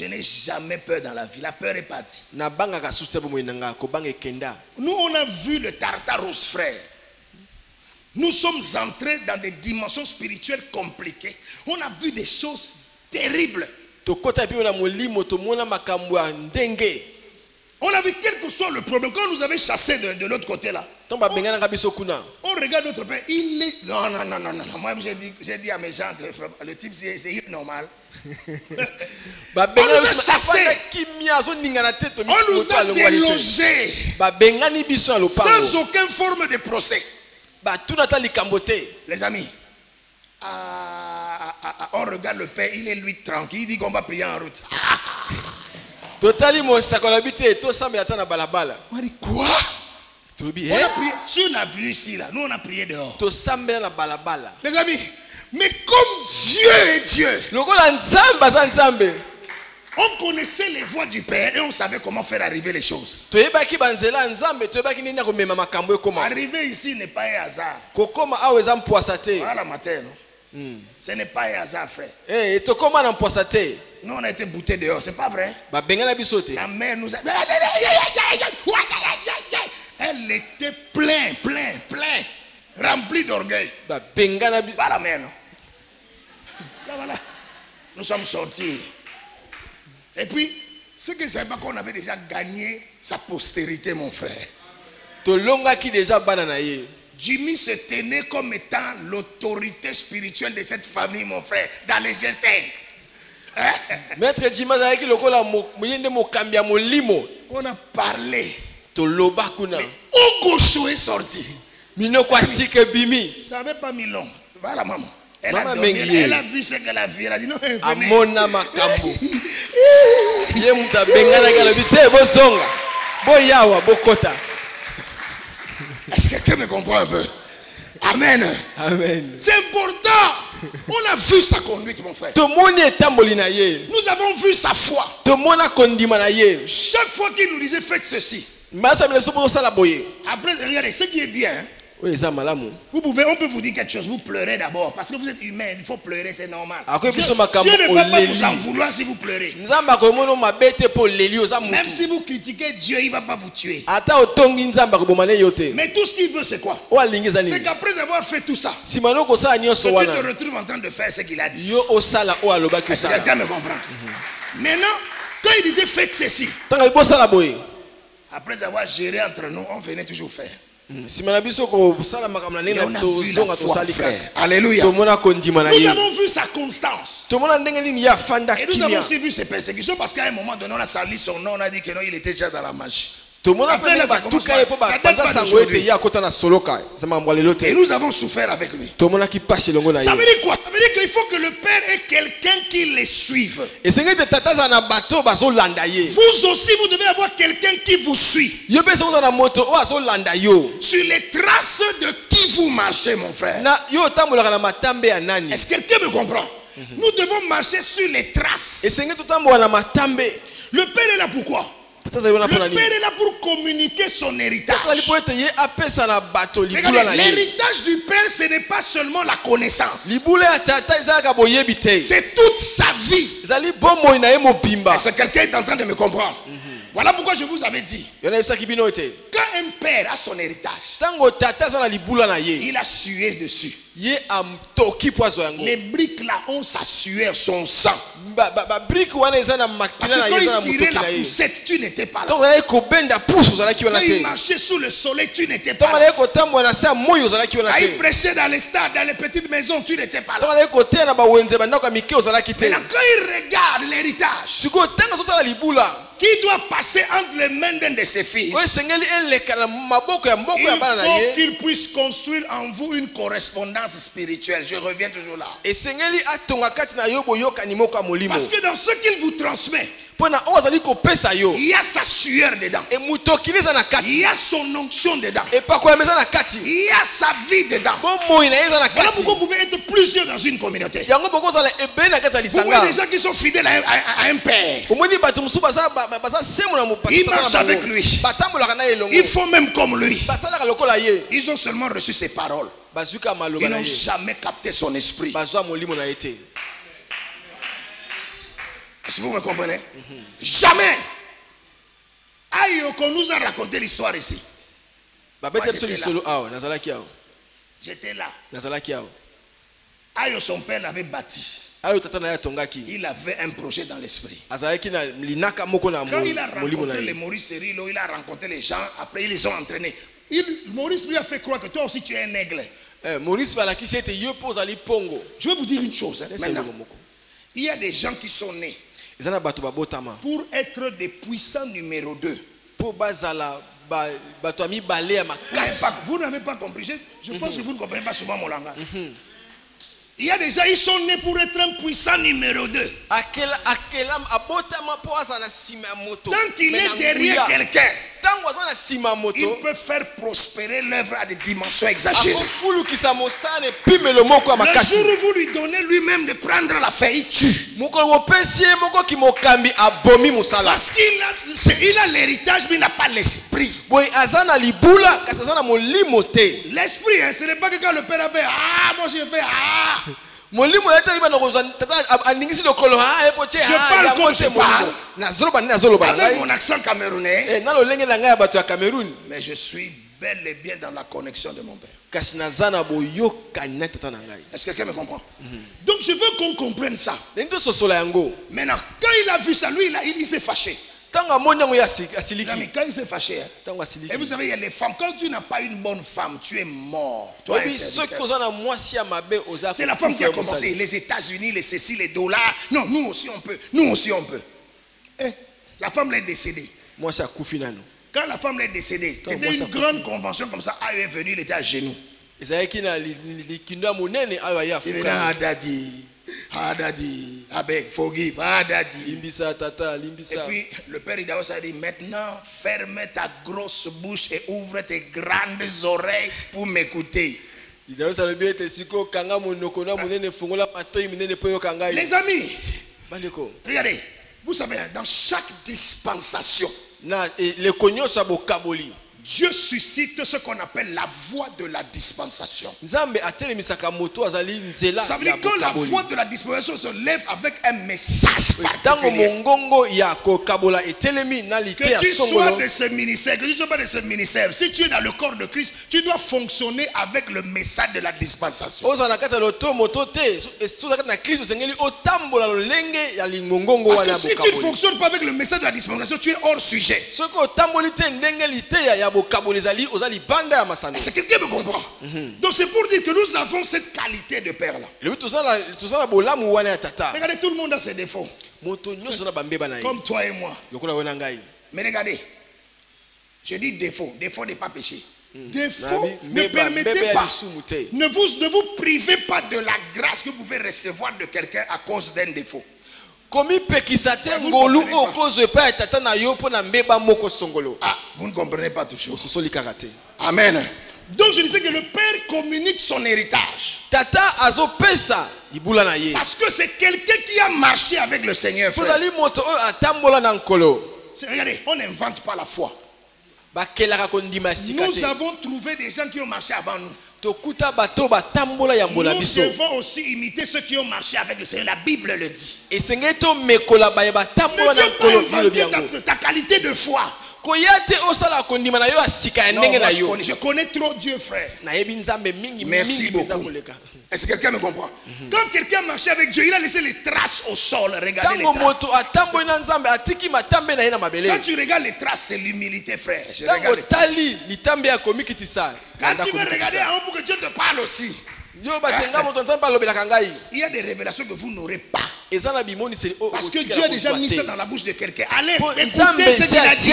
n'ai jamais peur dans la vie. La peur est partie. Nous, on a vu le Tartaros, frère. Nous sommes entrés dans des dimensions spirituelles compliquées. On a vu des choses terribles. On a vu quel que soit le problème. Quand nous avons chassé de l'autre côté là, on regarde notre père. Il est... Non. Moi j'ai dit à mes gens que le type c'est normal. On nous a chassés. On nous a délogés. Sans aucune forme de procès. Les amis, on regarde le père, il est lui tranquille, il dit qu'on va prier en route. On dit quoi? On a prié, si on a vu ici, là, nous on a prié dehors. Les amis, mais comme Dieu est Dieu, on connaissait les voies du Père et on savait comment faire arriver les choses. Arriver ici n'est pas un hasard. Voilà matin, non? Ce n'est pas un hasard, frère. Nous on a été boutés dehors, c'est pas vrai? La mère nous a... Elle était pleine, remplie d'orgueil. Pas la mère, non? Là, voilà. Nous sommes sortis. Et puis, ce que je ne savais pas qu'on avait déjà gagné sa postérité, mon frère. Jimmy se tenait comme étant l'autorité spirituelle de cette famille, mon frère, dans les G5. Maître Jimmy, on a parlé. Mais Ogocho est sorti. Ça n'avait pas mis long. Voilà, maman. Elle a vu ce qu'elle a vu. Elle a dit non, venez. Est-ce que quelqu'un me comprend un peu? Amen. C'est important. On a vu sa conduite, mon frère. Nous avons vu sa foi. Chaque fois qu'il nous disait faites ceci. Après, regardez, ce qui est bien. On peut vous dire quelque chose, vous pleurez d'abord, parce que vous êtes humain, il faut pleurer, c'est normal. Dieu ne va pas vous en vouloir si vous pleurez. Même si vous critiquez Dieu, il ne va pas vous tuer. Mais tout ce qu'il veut, c'est quoi? C'est qu'après avoir fait tout ça, tu te retrouves en train de faire ce qu'il a dit. Est-ce que quelqu'un me comprend? Maintenant, quand il disait faites ceci, après avoir géré entre nous, on venait toujours faire. Et on a vu la foi, frère. Alléluia. Nous avons vu sa constance. Et nous avons aussi vu ses persécutions parce qu'à un moment donné, on a sali son nom, on a dit que non, il était déjà dans la magie. Et nous avons souffert avec lui. Ça veut dire quoi? Ça veut dire qu'il faut que le Père ait quelqu'un qui les suive. Vous aussi, vous devez avoir quelqu'un qui vous suit. Sur les traces de qui vous marchez, mon frère. Est-ce que quelqu'un me comprend? Nous devons marcher sur les traces. Le Père est là pourquoi? Le Père est là pour communiquer son héritage. Regardez, l'héritage du Père, ce n'est pas seulement la connaissance. C'est toute sa vie. Est-ce que quelqu'un est en train de me comprendre? Voilà pourquoi je vous avais dit. Quand un père a son héritage, il a sué dessus. Les briques là ont sa sueur, son sang. Parce que quand il tirait la poussette, tu n'étais pas là. Quand il marchait sous le soleil, tu n'étais pas là. Quand il prêchait dans les stades, dans les petites maisons, tu n'étais pas là. Maintenant, quand il regarde l'héritage qui doit passer entre les mains d'un de ses fils, il faut qu'il puisse construire en vous une correspondance spirituelle. Je reviens toujours là. Parce que dans ce qu'il vous transmet, il y a sa sueur dedans. Il y a son onction dedans. Il y a sa vie dedans. Voilà pourquoi vous pouvez être plusieurs dans une communauté. Vous voyez des gens qui sont fidèles à un père. Ils marchent avec lui. Ils font même comme lui. Ils ont seulement reçu ses paroles. Ils n'ont jamais capté son esprit. Est-ce que vous me comprenez? Jamais. Aïe, qu'on nous a raconté l'histoire ici. J'étais là. Ayo, son père l'avait bâti. Il avait un projet dans l'esprit. Quand il a rencontré les Maurice Serilo, il a rencontré les gens, après ils les ont entraînés. Maurice lui a fait croire que toi aussi tu es un aigle. Je vais vous dire une chose. Maintenant, il y a des gens qui sont nés pour être des puissants numéro 2. Vous n'avez pas compris. Je pense que vous ne comprenez pas souvent mon langage. Il y a des gens, ils sont nés pour être un puissant numéro 2. Tant qu'il est derrière quelqu'un, il peut faire prospérer l'œuvre à des dimensions exagérées. Le jour où vous lui donnez lui-même de prendre la fin, il tue. Parce qu'il a l'héritage, mais il n'a pas l'esprit. L'esprit, hein, ce n'est pas que quand le père a fait moi j'ai fait je parle comme je parle avec mon accent camerounais, mais je suis bel et bien dans la connexion de mon père. Est-ce que quelqu'un me comprend? Donc je veux qu'on comprenne ça. Maintenant, quand il a vu ça, lui il s'est fâché. Mais quand il s'est fâché, et vous savez, il y a les femmes, quand tu n'as pas une bonne femme, tu es mort. C'est la femme qui a commencé. Les États-Unis, les ceci, les dollars. Non, nous aussi on peut. Nous aussi on peut. La femme est décédée. Quand la femme est décédée, c'était une grande convention comme ça. Elle est venue, il était à genoux. Il est là, Daddy. Daddy, Abeg, forgive, Daddy. Et puis le père Idaos a dit, maintenant ferme ta grosse bouche et ouvre tes grandes oreilles pour m'écouter. Les amis, regardez, vous savez, dans chaque dispensation, Dieu suscite ce qu'on appelle la voie de la dispensation. Ça veut dire que la voie de la dispensation se lève avec un message particulier. Que tu sois de ce ministère, que tu ne sois pas de ce ministère, si tu es dans le corps de Christ, tu dois fonctionner avec le message de la dispensation. Parce que si tu ne fonctionnes pas avec le message de la dispensation, tu es hors sujet. Est-ce que quelqu'un me comprend? Donc c'est pour dire que nous avons cette qualité de père là. Regardez, tout le monde a ses défauts. Comme toi et moi. Mais regardez, je dis défaut. Défaut n'est pas péché. Défaut, ne permettez pas, ne vous privez pas de la grâce que vous pouvez recevoir de quelqu'un à cause d'un défaut. Vous ne comprenez pas toujours. Amen. Donc je disais que le père communique son héritage. Parce que c'est quelqu'un qui a marché avec le Seigneur. Regardez, on n'invente pas la foi. Nous avons trouvé des gens qui ont marché avant nous. Nous devons aussi imiter ceux qui ont marché avec le Seigneur. La Bible le dit. Ne viens pas inventer ta qualité de foi. Non, je connais trop Dieu, frère. Merci beaucoup. Est-ce que quelqu'un me comprend? Quand quelqu'un marchait avec Dieu, il a laissé les traces au sol. Regardez les traces. Quand tu regardes les traces, c'est l'humilité, frère. Je regarde les traces. Quand tu veux regarder en haut pour que Dieu te parle aussi. Il y a des révélations que vous n'aurez pas. Parce que Dieu a déjà mis ça dans la bouche de quelqu'un. Allez, écoutez ce qu'il a dit.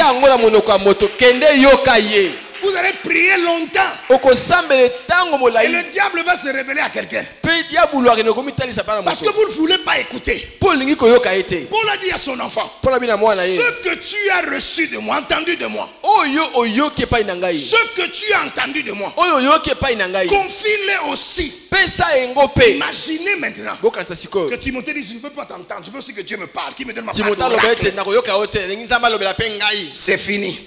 Vous allez prier longtemps. Et le diable va se révéler à quelqu'un. Parce que vous ne voulez pas écouter. Paul a dit à son enfant, ce que tu as reçu de moi, entendu de moi, ce que tu as entendu de moi, confie-le aussi. Imaginez maintenant que Timothée dit, je ne veux pas t'entendre, je veux aussi que Dieu me parle, qu'il me donne ma parole. C'est fini.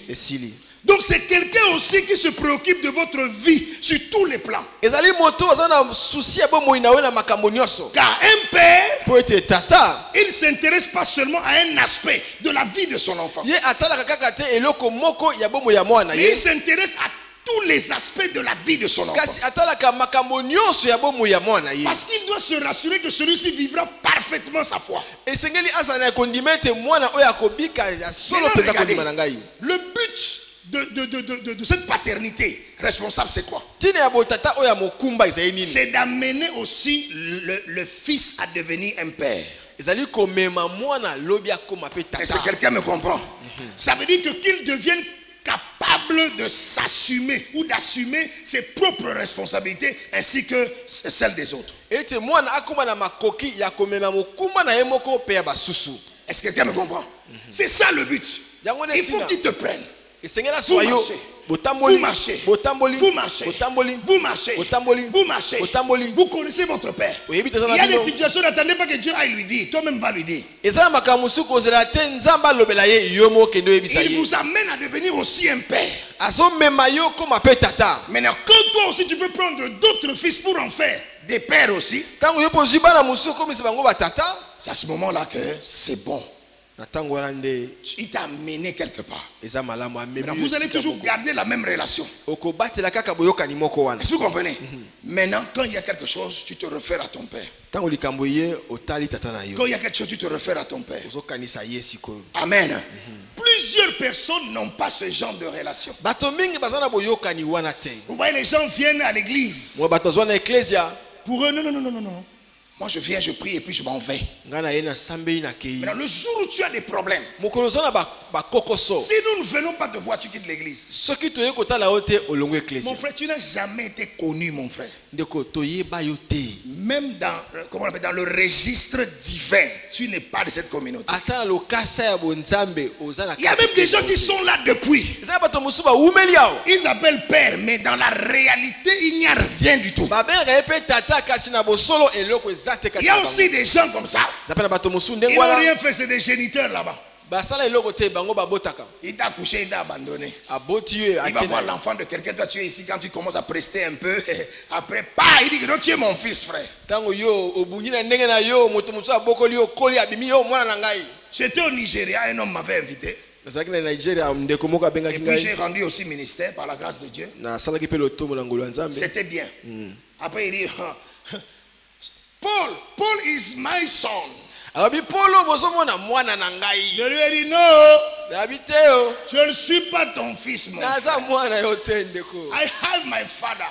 Donc c'est quelqu'un aussi qui se préoccupe de votre vie sur tous les plans. Car un père, il ne s'intéresse pas seulement à un aspect de la vie de son enfant, mais il s'intéresse à tous les aspects de la vie de son enfant. Parce qu'il doit se rassurer que celui-ci vivra parfaitement sa foi. Le but de cette paternité responsable, c'est quoi? C'est d'amener aussi le fils à devenir un père. Est-ce que quelqu'un me comprend? Ça veut dire qu'il devienne capable de s'assumer ou d'assumer ses propres responsabilités ainsi que celles des autres. Est-ce que quelqu'un me comprend? C'est ça le but. Il faut qu'il te prenne. Vous marchez. Vous connaissez votre père. Il y a des situations, n'attendez pas que Dieu aille lui dire. Toi-même va lui dire. Il vous amène à devenir aussi un père. Maintenant, quand toi aussi tu peux prendre d'autres fils pour en faire des pères aussi, c'est à ce moment-là que c'est bon. Il t'a amené quelque part. Maintenant, vous allez toujours garder la même relation. Est-ce que vous comprenez? Maintenant, quand il y a quelque chose, tu te réfères à ton père. Quand il y a quelque chose, tu te réfères à ton père. Amen. Plusieurs personnes n'ont pas ce genre de relation. Vous voyez, les gens viennent à l'église. Pour eux, non. Moi je viens, je prie et puis je m'en vais. Maintenant, le jour où tu as des problèmes, si nous ne venons pas te voir, tu quittes l'église. Mon frère, tu n'as jamais été connu, mon frère. Même dans le registre divin, tu n'es pas de cette communauté. Il y a même des gens qui sont là depuis. Ils appellent père, mais dans la réalité, il n'y a rien du tout. Il y a aussi des gens comme ça. Ils n'ont rien fait, c'est des géniteurs là-bas. Il t'a couché, il t'a abandonné. Il va voir l'enfant de quelqu'un, toi tu es ici, quand tu commences à prester un peu, après, il dit que non, tu es mon fils, frère. J'étais au Nigeria, un homme m'avait invité. Et puis j'ai rendu aussi ministère par la grâce de Dieu. C'était bien. Après il dit, Paul is my son. Je lui ai dit non. Je ne suis pas ton fils, mon frère. I have my father.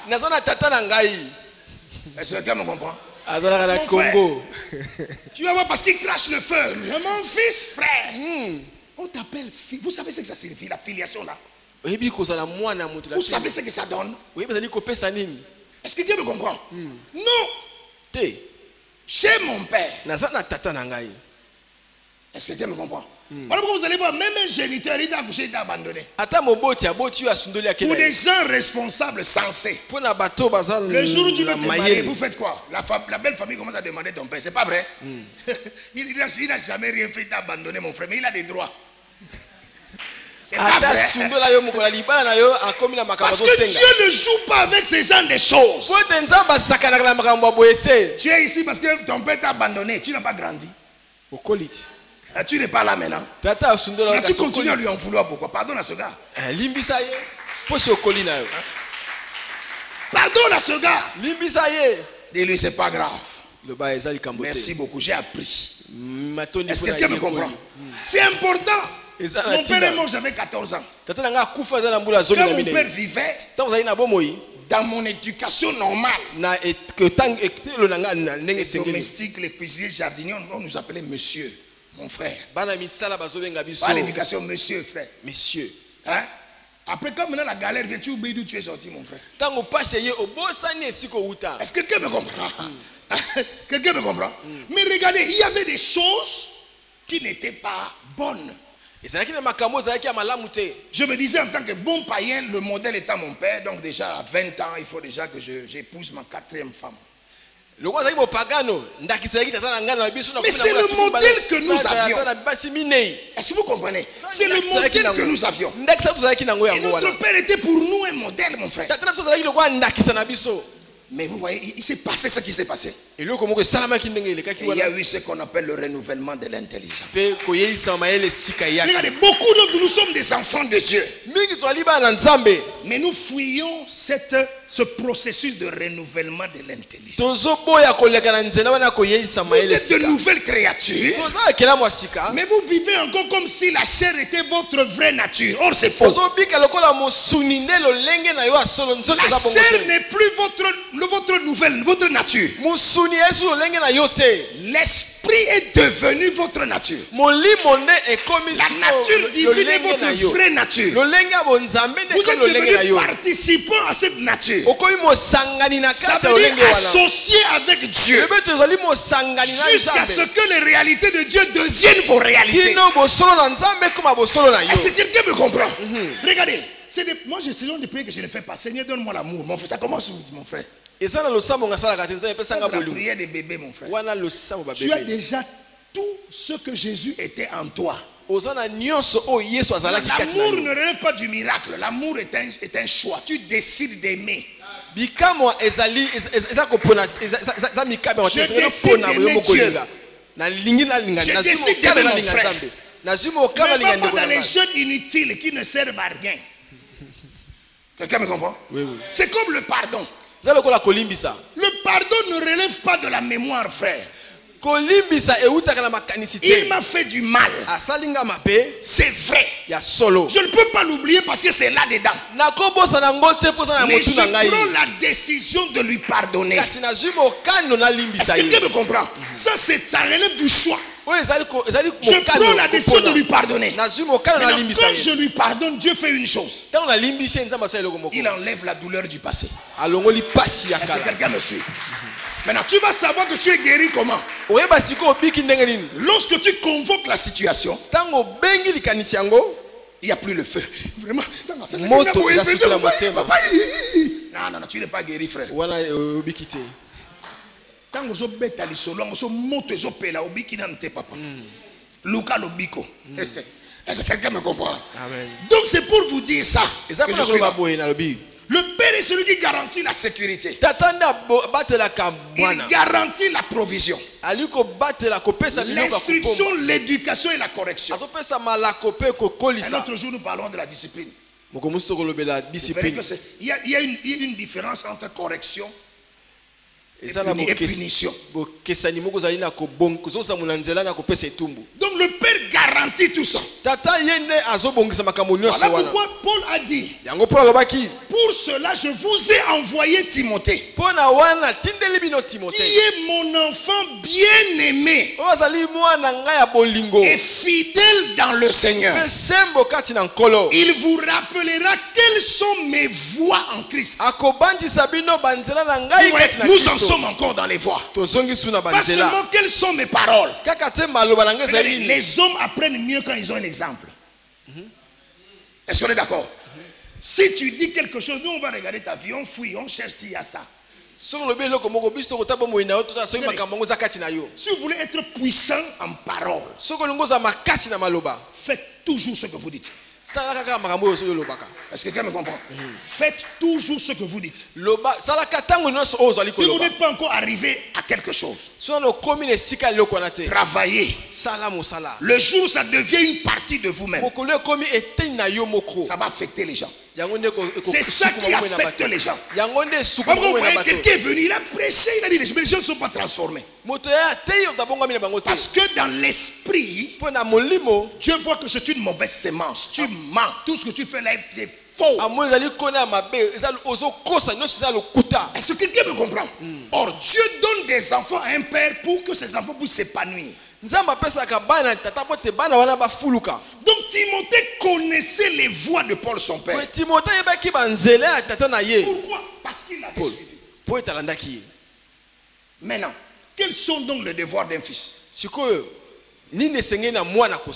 Est-ce que quelqu'un me comprend? Mon frère, tu vas voir parce qu'il crache le feu. Mon fils, frère. On t'appelle fils. Vous savez ce que ça signifie, la filiation là? Vous savez ce que ça donne? Est-ce que quelqu'un me comprend? Non. Chez mon père. Est-ce que quelqu'un me comprend? Voilà pourquoi vous allez voir, même un géniteur, il t'a accouché, il t'a abandonné. Pour des gens responsables, sensés. Le jour où tu vas te marier, vous faites quoi? La belle famille commence à demander ton père. C'est pas vrai? Il n'a jamais rien fait, il t'a abandonné, mon frère, mais il a des droits. C'est pas vrai. Parce que Dieu ne joue pas avec ce genre de choses. Tu es ici parce que ton père t'a abandonné. Tu n'as pas grandi. Tu n'es pas là maintenant. Tu continues à lui en vouloir. Pourquoi? Pardonne à ce gars. Pardonne à ce gars. Dis-lui, c'est pas grave. Merci beaucoup, j'ai appris. Est-ce que quelqu'un me comprend? C'est important. Mon père est mort, j'avais 14 ans. Quand mon père vivait, dans mon éducation normale, les domestiques, les cuisiniers, jardiniers, on nous appelait monsieur, mon frère. Pas l'éducation, monsieur, frère. Monsieur. Hein? Après, quand maintenant la galère vient, tu oublies d'où tu es sorti, mon frère. Est-ce que quelqu'un me comprend? Quelqu'un me comprend? Mais regardez, il y avait des choses qui n'étaient pas bonnes. Je me disais en tant que bon païen, le modèle étant mon père, donc déjà à 20 ans, il faut déjà que j'épouse ma 4e femme. Mais c'est le modèle que nous avions. Est-ce que vous comprenez? C'est le modèle que nous avions. Et notre père était pour nous un modèle, mon frère. Mais vous voyez, il s'est passé ce qui s'est passé. Il y a eu ce qu'on appelle le renouvellement de l'intelligence. Regardez, beaucoup d'entre nous sommes des enfants de Dieu. Mais nous fuyons ce processus de renouvellement de l'intelligence. Vous êtes de nouvelles créatures, mais vous vivez encore comme si la chair était votre vraie nature. Or, c'est faux. La chair n'est plus votre nature. L'esprit est devenu votre nature. La nature divine est votre vraie nature. Vous êtes devenu participant à cette nature. Ça veut dire associé avec Dieu. Jusqu'à ce que les réalités de Dieu deviennent vos réalités. Est-ce que quelqu'un me comprend? Regardez, moi j'ai ce genre de prière que je ne fais pas. Seigneur, donne-moi l'amour. Mon frère, ça commence où, mon frère? C'est la prière des bébés, mon frère. Tu as déjà tout ce que Jésus était en toi. L'amour ne relève pas du miracle. L'amour est un choix. Tu décides d'aimer. Je décide d'aimer Dieu. Je décide d'aimer mon frère. Ne va pas dans les jeunes inutiles qui ne servent à rien. Quelqu'un me comprend? Oui. C'est comme le pardon. Le pardon ne relève pas de la mémoire, frère. Il m'a fait du mal. C'est vrai. Je ne peux pas l'oublier parce que c'est là-dedans. Mais je prends la décision de lui pardonner. Est-ce que quelqu'un me comprend? Ça relève du choix. Je prends la décision de lui pardonner. Maintenant, quand je lui pardonne, Dieu fait une chose. Il enlève la douleur du passé. Est-ce que quelqu'un me suit? Maintenant, tu vas savoir que tu es guéri comment? Lorsque tu convoques la situation, il n'y a plus le feu. Vraiment, non, tu n'es pas guéri, frère. Est-ce que quelqu'un me comprend? Donc c'est pour vous dire ça que je suis là. Le Père est celui qui garantit la sécurité. Il garantit la provision, l'instruction, l'éducation et la correction. Un autre jour, nous parlons de la discipline. Vous verrez que il y a une différence entre correction et punition. Donc le Père garantit tout ça. Voilà pourquoi Paul a dit: pour cela je vous ai envoyé Timothée, qui est mon enfant bien-aimé et fidèle dans le Seigneur. Il vous rappellera quelles sont mes voies en Christ. Nous en sommes encore dans les voies. Pas seulement quelles sont mes paroles. Les hommes apprennent mieux quand ils ont un exemple. Est-ce qu'on est d'accord? Si tu dis quelque chose, nous on va regarder ta vie, on fouille, on cherche s'il y a ça. Si vous voulez être puissant en parole, faites toujours ce que vous dites. Est-ce que quelqu'un me comprend? Faites toujours ce que vous dites. Si vous n'êtes pas encore arrivé à quelque chose, travaillez. Le jour où ça devient une partie de vous-même, ça va affecter les gens. C'est ça qui affecte les gens. Vous voyez, quelqu'un est venu, il a prêché, il a dit les gens ne sont pas transformés. Parce que dans l'esprit, Dieu voit que c'est une mauvaise sémence. Tu mens. Tout ce que tu fais là, c'est faux. Est-ce que quelqu'un me comprend? Or, Dieu donne des enfants à un père pour que ses enfants puissent s'épanouir. Donc Timothée connaissait les voies de Paul son père. Pourquoi? Parce qu'il l'avait suivi. Maintenant, quels sont donc les devoirs d'un fils?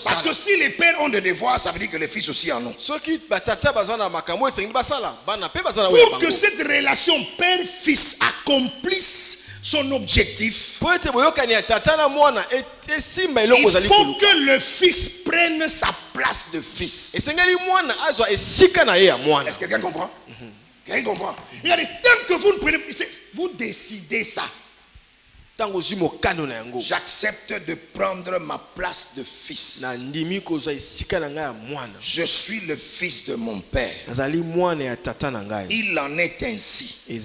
Parce que si les pères ont des devoirs, ça veut dire que les fils aussi en ont. Pour que cette relation père-fils accomplisse son objectif, il faut que le fils prenne sa place de fils. Est-ce que quelqu'un comprend? Quelqu'un comprend? Regardez, tant que vous ne prenez, vous décidez ça. J'accepte de prendre ma place de fils. Je suis le fils de mon père. Il en est ainsi. Et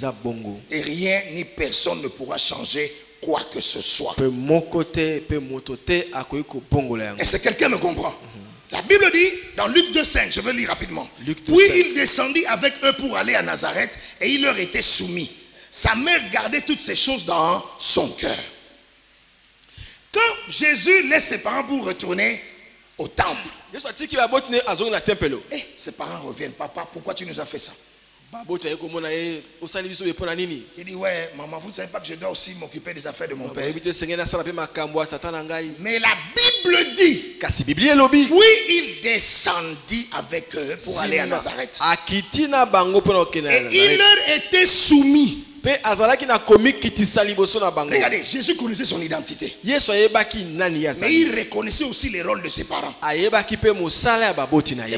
rien ni personne ne pourra changer quoi que ce soit. Est-ce que quelqu'un me comprend? La Bible dit dans Luc 2,5, je vais lire rapidement. Puis il descendit avec eux pour aller à Nazareth et il leur était soumis. Sa mère gardait toutes ces choses dans son cœur. Quand Jésus laisse ses parents pour retourner au temple, ses parents reviennent. Papa, pourquoi tu nous as fait ça? Il dit, ouais, maman, vous ne savez pas que je dois aussi m'occuper des affaires de mon père. Mais la Bible dit, oui, il descendit avec eux pour aller à Nazareth. Et il leur était soumis. Regardez, Jésus connaissait son identité. Mais il reconnaissait aussi les rôles de ses parents. C'est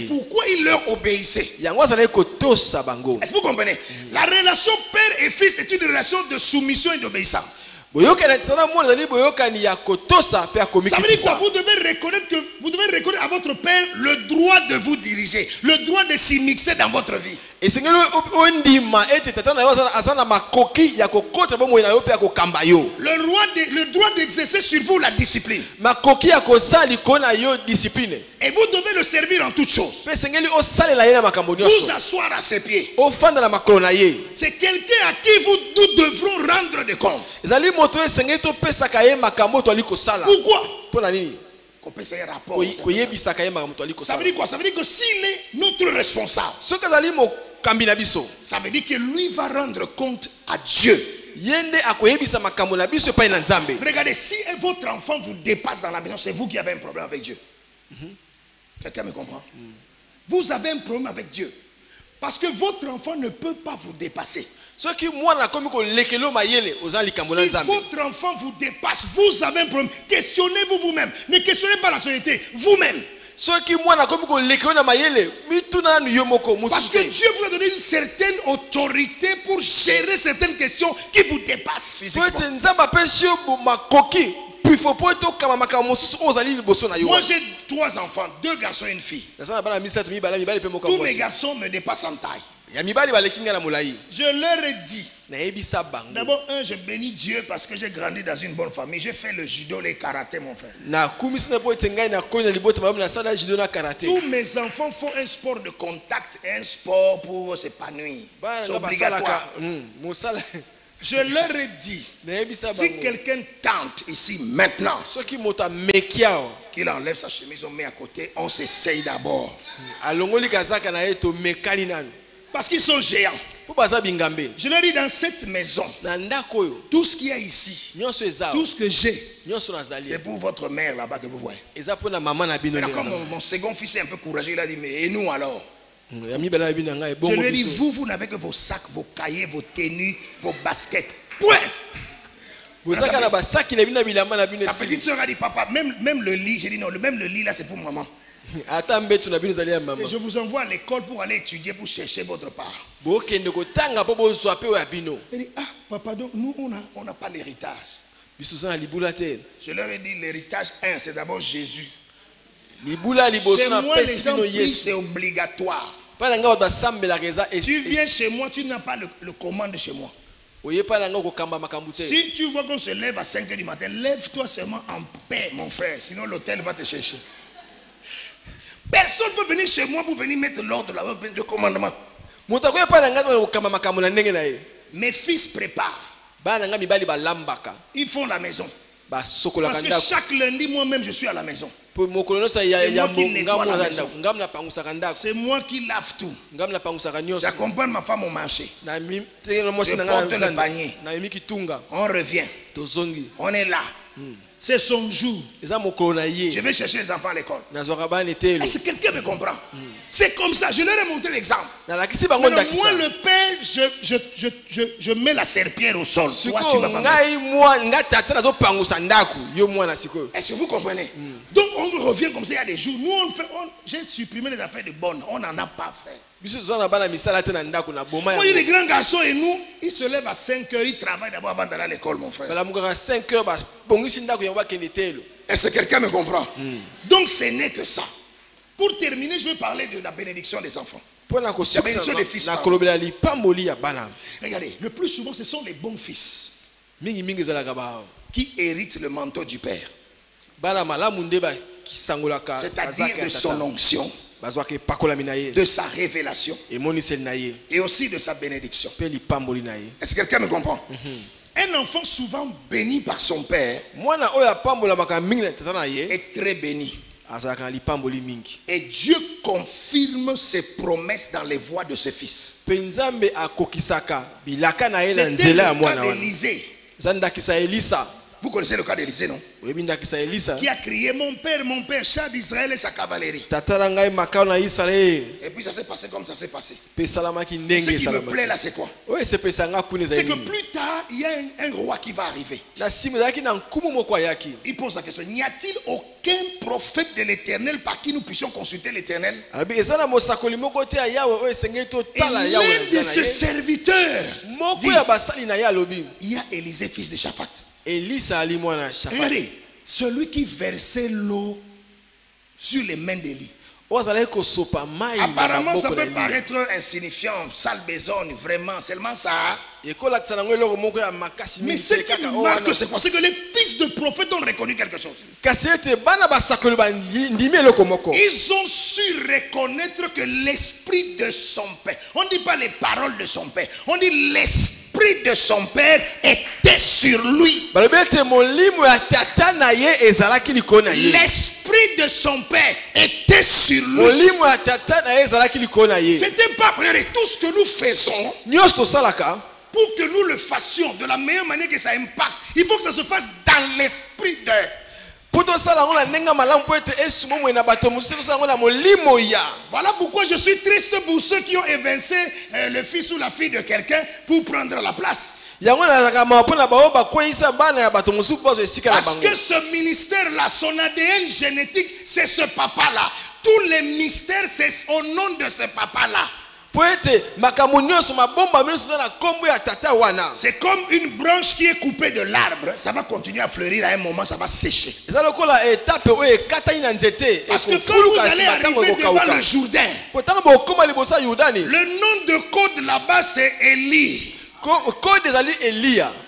pourquoi il leur obéissait. Est-ce que vous comprenez? La relation père et fils est une relation de soumission et d'obéissance. Ça veut dire quoi? Vous devez reconnaître à votre père le droit de vous diriger, le droit de s'immiscer dans votre vie. Le droit d'exercer sur vous la discipline. Et vous devez le servir en toutes choses. Vous asseoir à ses pieds. C'est quelqu'un à qui nous devrons rendre des comptes. Pourquoi? Ça veut dire quoi? Ça veut dire que s'il est notre responsable, ça veut dire que lui va rendre compte à Dieu. Regardez, si votre enfant vous dépasse dans la maison, c'est vous qui avez un problème avec Dieu. Quelqu'un me comprend? Vous avez un problème avec Dieu. Parce que votre enfant ne peut pas vous dépasser. Si votre enfant vous dépasse, vous avez un problème. Questionnez-vous vous-même. Ne questionnez pas la société, vous-même. Parce que Dieu vous a donné une certaine autorité pour gérer certaines questions qui vous dépassent physiquement. Moi j'ai 3 enfants, 2 garçons et une fille. Tous mes garçons me dépassent en taille. Je leur ai dit, d'abord, je bénis Dieu parce que j'ai grandi dans une bonne famille. J'ai fait le judo, les karaté, mon frère. Tous mes enfants font un sport de contact et un sport pour s'épanouir. C'est obligatoire. Je leur ai dit, si quelqu'un tente ici maintenant, qu'il enlève sa chemise, on met à côté, on s'essaye d'abord. Parce qu'ils sont géants. Je leur dis, dans cette maison, tout ce qu'il y a ici, tout ce que j'ai, c'est pour votre mère là-bas que vous voyez. Alors, comme mon second fils est un peu courageux, il a dit, mais et nous alors? Je lui ai dit, vous n'avez que vos sacs, vos cahiers, vos tenues, vos baskets. Point. Sa petite soeur a dit, papa, même le lit. J'ai dit, non, même le lit là, c'est pour maman. Et je vous envoie à l'école pour aller étudier, pour chercher votre part. Elle dit, ah, papa, donc nous, on n'a pas l'héritage. Je leur ai dit, l'héritage, c'est d'abord Jésus. Chez moi, les gens prient, c'est obligatoire. Tu viens chez moi, tu n'as pas le commande chez moi. Si tu vois qu'on se lève à 5 h du matin, lève-toi seulement en paix, mon frère. Sinon, l'hôtel va te chercher. Personne ne peut venir chez moi pour venir mettre l'ordre, le commandement. Mes fils préparent. Ils font la maison. Parce que chaque lundi, moi-même, je suis à la maison. C'est moi qui nettoie la maison. C'est moi qui lave tout. J'accompagne ma femme au marché. Je porte le panier. On revient. On est là. C'est son jour. Je vais chercher les enfants à l'école. Est-ce que quelqu'un me comprend? C'est comme ça. Je leur ai montré l'exemple. Moi, le père, je mets la serpillère au sol. Est-ce que vous comprenez? Donc on revient comme ça. Il y a des jours. Nous, j'ai supprimé les affaires de bonne. On n'en a pas fait. Moi, les grands garçons et nous, ils se lèvent à 5 heures, ils travaillent d'abord avant d'aller à l'école, mon frère. Est-ce que quelqu'un me comprend? Donc ce n'est que ça. Pour terminer, je vais parler de la bénédiction des enfants. La bénédiction des fils. Regardez, le plus souvent, ce sont les bons fils qui héritent le manteau du père. C'est-à-dire de son onction, de sa révélation et aussi de sa bénédiction. Est-ce que quelqu'un me comprend? Un enfant souvent béni par son père est très béni. Et Dieu confirme ses promesses dans les voies de ses fils. C'était le cas d'Élisée. Vous connaissez le cas d'Élisée, non? Qui a crié mon père, char d'Israël et sa cavalerie. Et puis ça s'est passé comme ça s'est passé. Et ce qui me plaît là, c'est quoi? C'est que plus tard, il y a un roi qui va arriver. Il pose la question, n'y a-t-il aucun prophète de l'Éternel par qui nous puissions consulter l'Éternel? Et l'un de ses serviteurs dit, il y a Élisée, fils de Shaphat. Regardez, celui qui versait l'eau sur les mains d'Élie. Apparemment, ça peut paraître insignifiant, sale besogne, vraiment, seulement ça. Mais ce qui me marque, c'est quoi? C'est que les fils de prophètes ont reconnu quelque chose. Ils ont su reconnaître que l'esprit de son père, on ne dit pas les paroles de son père, on dit l'esprit de son père était sur lui. L'esprit de son père était sur lui. C'était pas tout ce que nous faisons. Pour que nous le fassions de la meilleure manière que ça impacte, il faut que ça se fasse dans l'esprit de. Voilà pourquoi je suis triste pour ceux qui ont évincé le fils ou la fille de quelqu'un pour prendre la place. Parce que ce ministère-là, son ADN génétique, c'est ce papa-là. Tous les mystères, c'est au nom de ce papa-là. C'est comme une branche qui est coupée de l'arbre. Ça va continuer à fleurir, à un moment ça va sécher. Parce que quand vous allez arriver devant le Jourdain, le nom de code là-bas c'est Élie.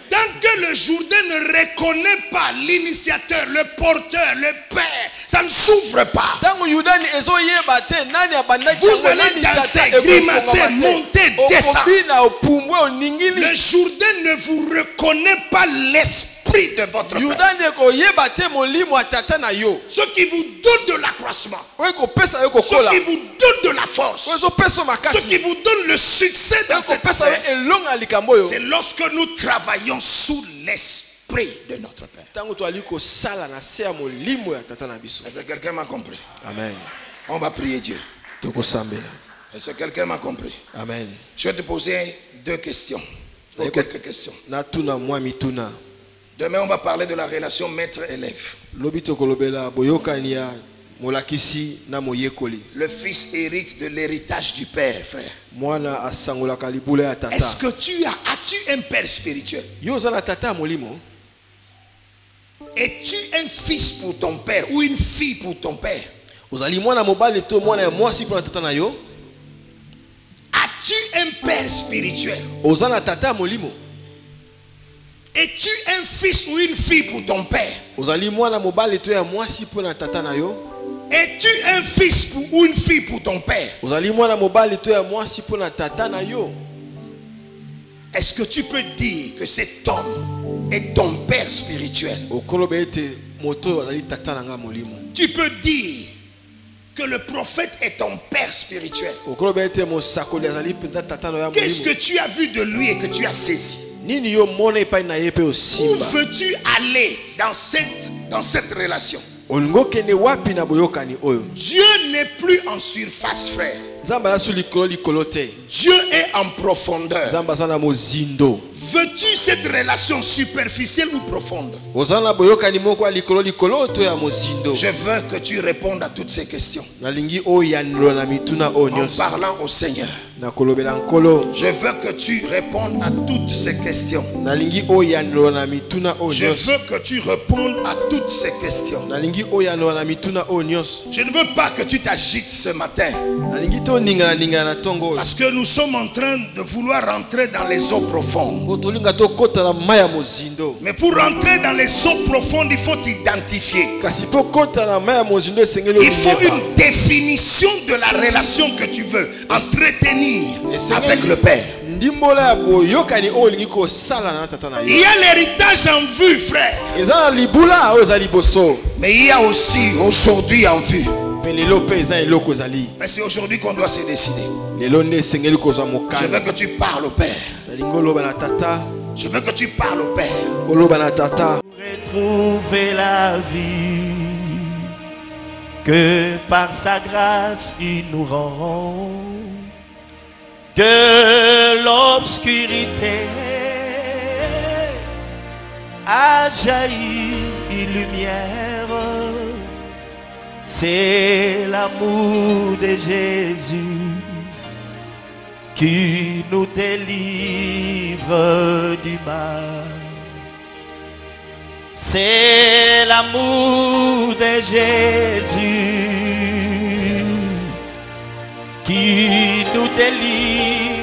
Tant que le Jourdain ne reconnaît pas l'initiateur, le porteur, le père, ça ne s'ouvre pas. Vous allez danser, grimacer, monter, descendre. Le Jourdain ne vous reconnaît pas l'esprit de votre père. Ce qui vous donne de l'accroissement, ce qui vous donne de la force, ce qui vous donne le succès dans cette affaire, c'est lorsque nous travaillons sous l'esprit de notre Père. Est-ce que quelqu'un m'a compris? Amen. On va prier Dieu. Est-ce que quelqu'un m'a compris? Amen. Je vais te poser deux questions. Ou quelques questions. Demain, on va parler de la relation maître-élève. Le fils hérite de l'héritage du père, frère. Est-ce que as-tu un père spirituel? Es-tu un fils pour ton père ou une fille pour ton père? As-tu un père spirituel? Es-tu un fils ou une fille pour ton père? Es-tu un fils ou une fille pour ton père? Est-ce que tu peux dire que cet homme est ton père spirituel? Tu peux dire que le prophète est ton père spirituel. Qu'est-ce que tu as vu de lui et que tu as saisi? Où veux-tu aller dans cette relation? Dieu n'est plus en surface, frère. Dieu est en profondeur. Veux-tu cette relation superficielle ou profonde? Je veux que tu répondes à toutes ces questions en parlant au Seigneur. Je veux que tu répondes à toutes ces questions. Je veux que tu répondes à toutes ces questions. Je ne veux pas que tu t'agites ce matin, parce que nous sommes en train de vouloir rentrer dans les eaux profondes. Mais pour rentrer dans les eaux profondes, il faut t'identifier. Il faut une définition de la relation que tu veux entretenir avec le Père. Il y a l'héritage en vue, frère. Mais il y a aussi aujourd'hui en vue. Mais c'est aujourd'hui qu'on doit se décider. Je veux que tu parles au Père. Je veux que tu parles au Père. Retrouver la vie que par sa grâce il nous rend. De l'obscurité a jailli une lumière. C'est l'amour de Jésus qui nous délivre du mal. C'est l'amour de Jésus qui nous délivre